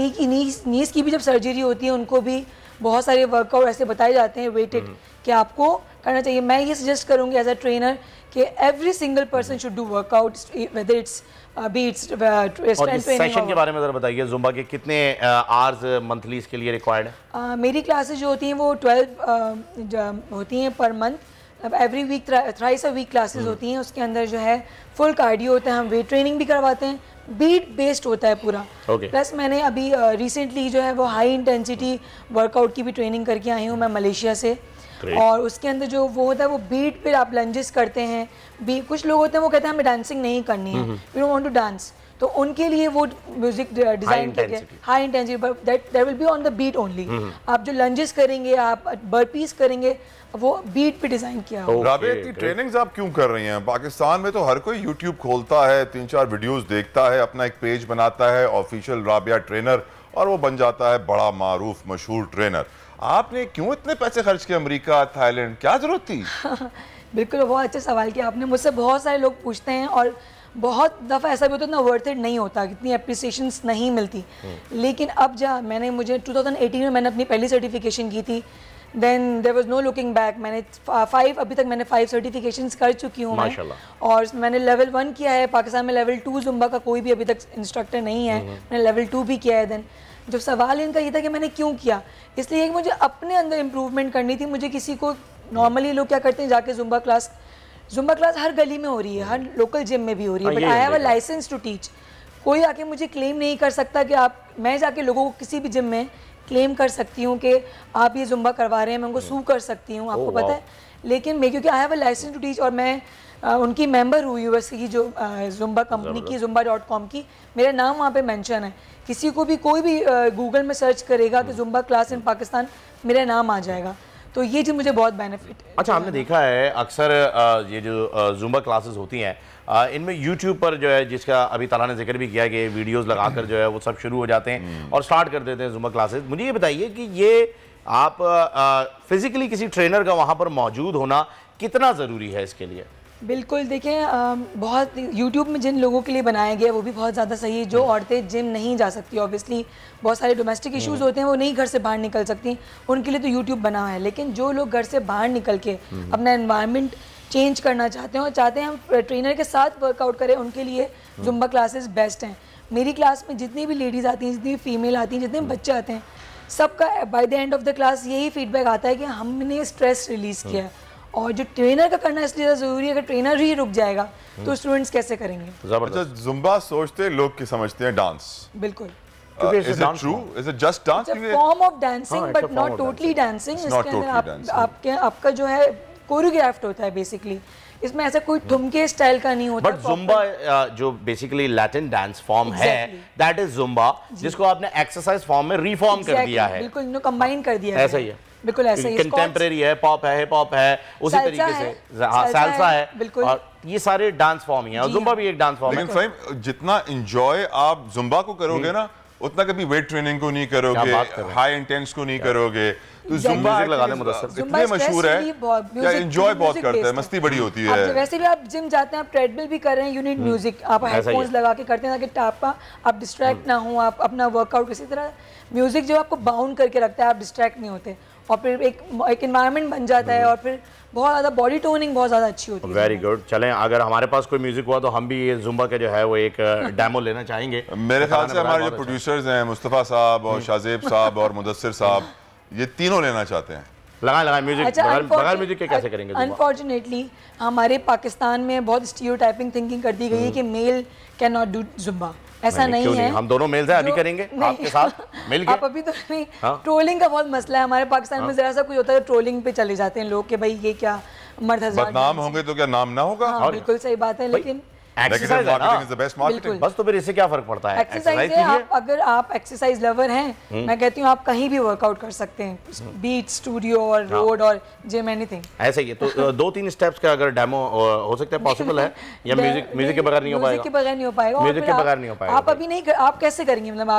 नीज़ की भी जब सर्जरी होती है उनको भी बहुत सारे वर्कआउट ऐसे बताए जाते हैं वेटेड कि आपको करना चाहिए। मैं ये सजेस्ट करूँगी एज अ ट्रेनर कि every single person should do workout, whether it's session के बारे में जरा बताइए, जुम्बा के कितने आवर्स मंथली इसके लिए रिक्वायर्ड है? मेरी क्लासेस जो होती हैं वो 12 होती हैं पर मंथ, अब every week thrice a week classes होती हैं। उसके अंदर जो है फुल कार्डियो होता है, हम वेट ट्रेनिंग भी करवाते हैं, बीट बेस्ड होता है पूरा। प्लस मैंने अभी रिसेंटली जो है वो हाई इंटेंसिटी वर्कआउट की भी ट्रेनिंग करके आई हूँ मैं मलेशिया से, और उसके अंदर जो वो होता है वो बीट पे आप लंजेस करते हैं। कुछ लोग होते हैं वो कहते हैं हमें डांसिंग नहीं करनी है, we don't want to dance, तो उनके लिए वो म्यूजिक डिजाइन करके high intensity but that will be on the beat only. आप जो लंजेस करेंगे, आप बर्पीज करेंगे, वो बीट पे डिजाइन किया हुआ। राबिया, इतनी ट्रेनिंग्स आप क्यों कर रही हैं? पाकिस्तान में तो हर कोई यूट्यूब खोलता है, 3-4 वीडियोस देखता है, अपना एक पेज बनाता है ऑफिशियल राबिया ट्रेनर, और वो बन जाता है बड़ा मारूफ मशहूर ट्रेनर। आपने क्यों इतने पैसे खर्च किए अमेरिका, थाईलैंड, क्या जरूरत थी? बिल्कुल, बहुत अच्छा सवाल किया आपने। मुझसे बहुत सारे लोग पूछते हैं और बहुत दफ़ा ऐसा भी होता है ना, वर्थ इट नहीं होता, इतनी अप्रिसिएशंस नहीं मिलती। लेकिन अब मुझे 2018 में मैंने अपनी पहली सर्टिफिकेशन की थी, then there was no looking back. मैंने अभी तक मैंने 5 सर्टिफिकेशंस कर चुकी हूँ मैं, और मैंने लेवल 1 किया है। पाकिस्तान में लेवल 2 जुम्बा का कोई भी अभी तक इंस्ट्रक्टर नहीं है, मैंने लेवल 2 भी किया है। देन जो सवाल इनका ये था कि मैंने क्यों किया, इसलिए कि मुझे अपने अंदर इम्प्रूवमेंट करनी थी। मुझे किसी को, नॉर्मली लोग क्या करते हैं जाके जुम्बा क्लास हर गली में हो रही है, हर लोकल जिम में भी हो रही है, but I have a licence to teach. कोई आके मुझे क्लेम नहीं कर सकता कि मैं जाके लोगों को किसी भी जिम में क्लेम कर सकती हूँ कि आप ये जुम्बा करवा रहे हैं, मैं उनको सू कर सकती हूँ, आपको पता है। लेकिन मैं, क्योंकि I have a licence to teach और मैं उनकी मेंबर हुई यूएस की, जो जुम्बा कंपनी की, zumba.com की, मेरा नाम वहाँ पे मेंशन है। किसी को भी, कोई भी गूगल में सर्च करेगा कि जुम्बा क्लास इन पाकिस्तान, मेरा नाम आ जाएगा। तो ये जी मुझे बहुत बेनिफिट है। अच्छा, हमने देखा है अक्सर ये जो जुम्बा क्लासेस होती हैं इनमें यूट्यूब पर जो है, जिसका अभी ताला ने जिक्र भी किया कि वीडियोस लगाकर जो है वो सब शुरू हो जाते हैं और स्टार्ट कर देते हैं जुम्बा क्लासेस। मुझे ये बताइए कि ये आप फिजिकली किसी ट्रेनर का वहाँ पर मौजूद होना कितना ज़रूरी है इसके लिए? बिल्कुल, देखें बहुत यूट्यूब में जिन लोगों के लिए बनाया गया वो भी बहुत ज़्यादा सही है। जो औरतें जिम नहीं जा सकती, ऑब्वियसली बहुत सारे डोमेस्टिक इश्यूज़ होते हैं, वो नहीं घर से बाहर निकल सकती, उनके लिए तो यूट्यूब बना है। लेकिन जो लोग घर से बाहर निकल के अपना एनवायरनमेंट चेंज करना चाहते हैं और चाहते हैं हम ट्रेनर के साथ वर्कआउट करें, उनके लिए जुम्बा क्लासेस बेस्ट हैं। मेरी क्लास में जितनी भी लेडीज़ आती हैं, जितनी भी फीमेल आती हैं, जितने भी बच्चे आते हैं, सबका by the end of the class यही फीडबैक आता है कि हमने स्ट्रेस रिलीज़ किया है। और जो ट्रेनर का करना इसलिए ज़रूरी है, अगर ट्रेनर ही रुक जाएगा तो स्टूडेंट्स कैसे करेंगे? अच्छा, जुम्बा सोचते लोग कि समझते हैं डांस। बिल्कुल। Is it true? Is it just dance? It's a form of dancing, but not totally dancing. इसके अंदर आपका जो है कोरियोग्राफ्ड होता है बेसिकली। इसमें ऐसा कोई ठुमके स्टाइल का नहीं होता। बट जुम्बा जो बेसिकली लैटिन डांस फॉर्म है, दैट इज जुम्बा, जिसको आपने एक्सरसाइज फॉर्म में रिफॉर्म कर दिया है। बिल्कुल, इनको कंबाइन कर दिया है। ऐसा ही है, बिल्कुल ऐसा ही। कंटेम्पररी है, पॉप है, हिप हॉप है, उसी तरीके से सैल्सा है, बिल्कुल, और ये सारे डांस फॉर्म ही है, और जुम्बा भी एक डांस फॉर्म है। लेकिन फहीम, जितना एंजॉय आप जुम्बा को करोगे ना, उतना कभी वेट ट्रेनिंग को नहीं करोगे, हाई इंटेंस को नहीं करोगे। तो जुम्बा लगाने इतने मशहूर है, एंजॉय बहुत करते हैं, मस्ती बड़ी होती है। वैसे भी आप जिम जाते हैं, आप ट्रेडमिल भी कर रहे हैं, यू नीड म्यूजिक, आप हेडफोन्स लगा के करते हैं ताकि आप डिस्ट्रैक्ट ना हो, आप अपना वर्कआउट किसी तरह म्यूजिक जो आपको बाउंड करके रखता है, आप डिस्ट्रैक्ट नहीं होते, और फिर एक एनवायरनमेंट बन जाता है, और फिर बहुत ज़्यादा बॉडी टोनिंग बहुत ज़्यादा अच्छी होती है। Very good. चलें, अगर हमारे पास कोई म्यूजिक हुआ तो हम भी ये जुम्बा के जो है वो एक डेमो लेना चाहेंगे। मेरे ख्याल से हमारे जो प्रोड्यूसर्स हैं, मुस्तफ़ा साहब और शाजेब साहब और मुदस्सिर साहब, ये तीनों लेना चाहते हैं। लगाएं म्यूजिक। अच्छा, बगैर म्यूजिक के कैसे करेंगे? अनफॉर्चुनेटली हमारे पाकिस्तान में बहुत स्टीरियोटाइपिंग थिंकिंग कर दी गई है कि mail can not do Zumba. ऐसा नहीं है, हम दोनों मेल्स हैं, अभी करेंगे आपके साथ मिलके। आप अभी तो नहीं, ट्रोलिंग का बहुत मसला है हमारे पाकिस्तान में। जरा सा कुछ होता है ट्रोलिंग पे चले जाते हैं लोग कि भाई ये क्या मर्द हज़ार बदनाम होंगे तो क्या नाम ना होगा? बिल्कुल सही बात है, लेकिन exercise marketing is the best marketing. बस तो फिर इससे क्या फर्क पड़ता है? एक्सरसाइज है, अगर आप एक्सरसाइज लवर हैं, मैं कहती हूँ आप कहीं भी वर्कआउट कर सकते हैं, बीच, स्टूडियो और रोड और जिम, एनीथिंग। ऐसा ही है। तो 2-3 स्टेप्स का अगर डेमो हो सकता है, पॉसिबल है या म्यूजिक के बगैर नहीं हो पाएगा? म्यूजिक के बगैर नहीं हो पाएगा। म्यूजिक के बगैर नहीं हो पाएगा। आप अभी नहीं, आप कैसे करेंगे? मतलब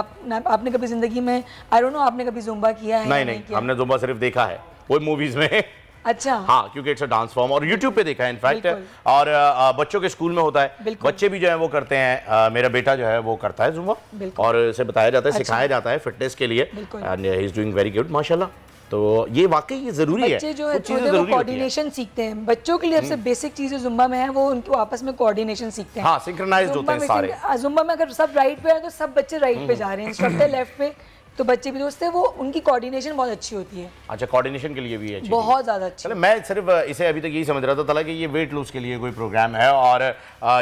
आपने कभी जिंदगी में, आई डोंट नो, आपने कभी जुम्बा किया है? नहीं, हमने जुम्बा सिर्फ देखा है वो मूवीज में। अच्छा, हाँ, क्योंकि इट्स अ डांस फॉर्म और YouTube पे देखा है इनफैक्ट, और बच्चों के स्कूल में होता है, बच्चे भी जो है वो करते हैं। मेरा बेटा जो है वो करता है जुम्बा, और इसे बताया जाता है, सिखाया जाता है फिटनेस के लिए, and he is doing very good माशाल्लाह। तो ये वाकई ये जरूरी है। बच्चे जो है वो कोऑर्डिनेशन सीखते हैं। बच्चों के लिए सबसे बेसिक चीज जुम्बा में है, वो उनको आपस में कोऑर्डिनेशन सीखते हैं। हाँ, सिंक्रोनाइज्ड होते हैं सारे। जुम्बा में अगर सब राइट पे है तो सब बच्चे राइट पे जा रहे हैं, इंस्ट्रक्टर लेफ्ट पे, तो बच्चे भी दोस्त है, वो उनकी कोऑर्डिनेशन बहुत अच्छी होती है। अच्छा, कोऑर्डिनेशन के लिए भी है, बहुत ज्यादा अच्छी। चलो, मैं सिर्फ इसे अभी तक यही समझ रहा था कि ये वेट लूज के लिए कोई प्रोग्राम है, और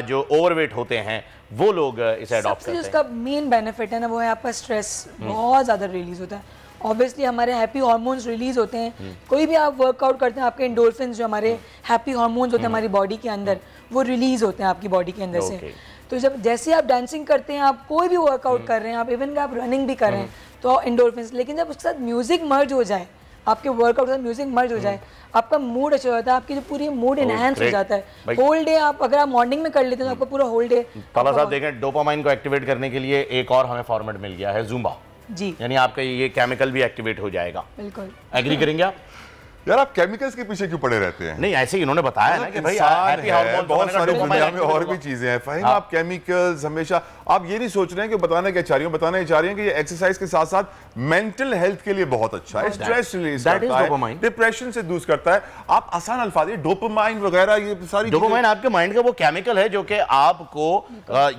जो ओवरवेट होते हैं वो लोग इसे अडॉप्ट करते हैं। उसका मेन बेनिफिट है ना, वो है आपका स्ट्रेस बहुत ज्यादा रिलीज होता है। ऑब्वियसली हमारे हैप्पी हार्मोन्स रिलीज होते हैं। कोई भी आप वर्कआउट करते हैं, आपके एंडोर्फिन्स जो हमारे हैप्पी हार्मोन्स होते हैं हमारी बॉडी के अंदर, वो रिलीज होते हैं आपकी बॉडी के अंदर से। तो जब जैसे आप डांसिंग करते हैं, आप कोई भी वर्कआउट कर रहे हैं, आप इवन आप रनिंग भी कर रहे हैं, तो एंडोर्फिन्स, लेकिन जब उसके साथ म्यूजिक मर्ज हो जाए, आपके वर्कआउट के साथ म्यूजिक मर्ज हो जाए, आपका मूड अच्छा हो जाता है, आपकी जो पूरी मूड एनहांस हो जाता है। होल डे आप अगर आप मॉर्निंग में कर लेते हैं तो आपका पूरा होल डे। ताला साहब देखें, डोपामाइन को एक्टिवेट करने के लिए एक और हमें फॉर्मेट मिल गया है, जुम्बा जी, यानी आपका ये केमिकल भी एक्टिवेट हो जाएगा। बिल्कुल, एग्री करेंगे आप? यार, आप केमिकल्स के पीछे क्यों पड़े रहते हैं? नहीं, ऐसे ही इन्होंने बताया ना कि भाई हैप्पी हार्मोन, बहुत सारी दुनिया में और भी चीजें हैं। फहीम, आप केमिकल्स हमेशा आप ये नहीं सोच रहे हैं कि बताना क्या चाह रही हूं, बताना ये चाह रही हैं कि ये एक्सरसाइज के साथ साथ मेंटल हेल्थ के लिए बहुत अच्छा है, स्ट्रेस रिलीज करता है, डिप्रेशन से दूर करता है। आप आसान अल्फाज, डोपामाइन वगैरह, ये सारी डोपामाइन आपके माइंड का वो केमिकल है जो कि आपको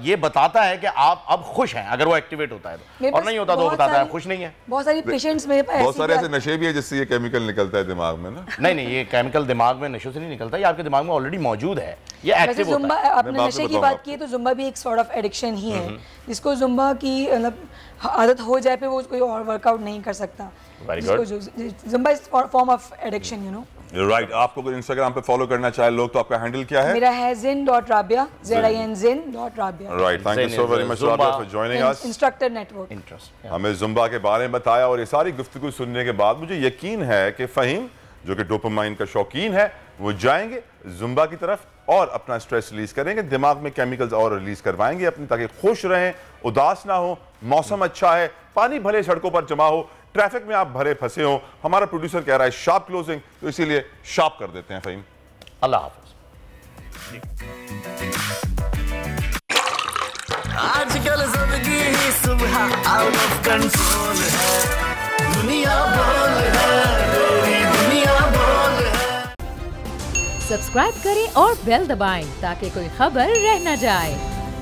ये बताता है कि आप अब खुश हैं, अगर वो एक्टिवेट होता है तो, और नहीं होता तो वो बताता है खुश नहीं है। बहुत सारी पेशेंट्स मेरे पास, बहुत सारे ऐसे नशे भी है जिससे ये केमिकल निकलता है दिमाग में ना। नहीं, ये केमिकल दिमाग में नशों से नहीं निकलता, ये आपके दिमाग में ऑलरेडी मौजूद है, ये एक्टिव होता है। आपने नशे की बात की तो जुम्बा भी एक सॉर्ट ऑफ एडिक्शन ही है, जिसको जुम्बा की मतलब आदत हो जाए पे वो कोई और वर्कआउट नहीं कर सकता। Zumba is form of addiction, you know. Right. आपको अगर इंस्टाग्राम पे फॉलो करना चाहे लोग तो आपका हैंडल क्या है? मेरा है zin.rabia, zin.rabia। Right, thank you so very much Rabia for joining us. Instructor network. Interest हमें जुम्बा के बारे में बताया, और ये सारी गुफ्तगू सुनने के बाद मुझे यकीन है कि फहीम जो कि डोपामाइन का शौकीन है, वो जाएंगे जुम्बा की तरफ और अपना स्ट्रेस रिलीज करेंगे, दिमाग में केमिकल्स और रिलीज करवाएंगे अपनी, ताकि खुश रहें, उदास ना हो। मौसम अच्छा है, पानी भले सड़कों पर जमा हो, ट्रैफिक में आप भरे फंसे हो, हमारा प्रोड्यूसर कह रहा है शार्प क्लोजिंग, तो इसीलिए शार्प कर देते हैं फहीम। अल्लाह हाफिज। आजकल जिंदगी ही सुबह आउट ऑफ कंट्रोल है, दुनिया बोल है, तेरी दुनिया बोल है। सब्सक्राइब करें और बेल दबाएं ताकि कोई खबर रह न जाए।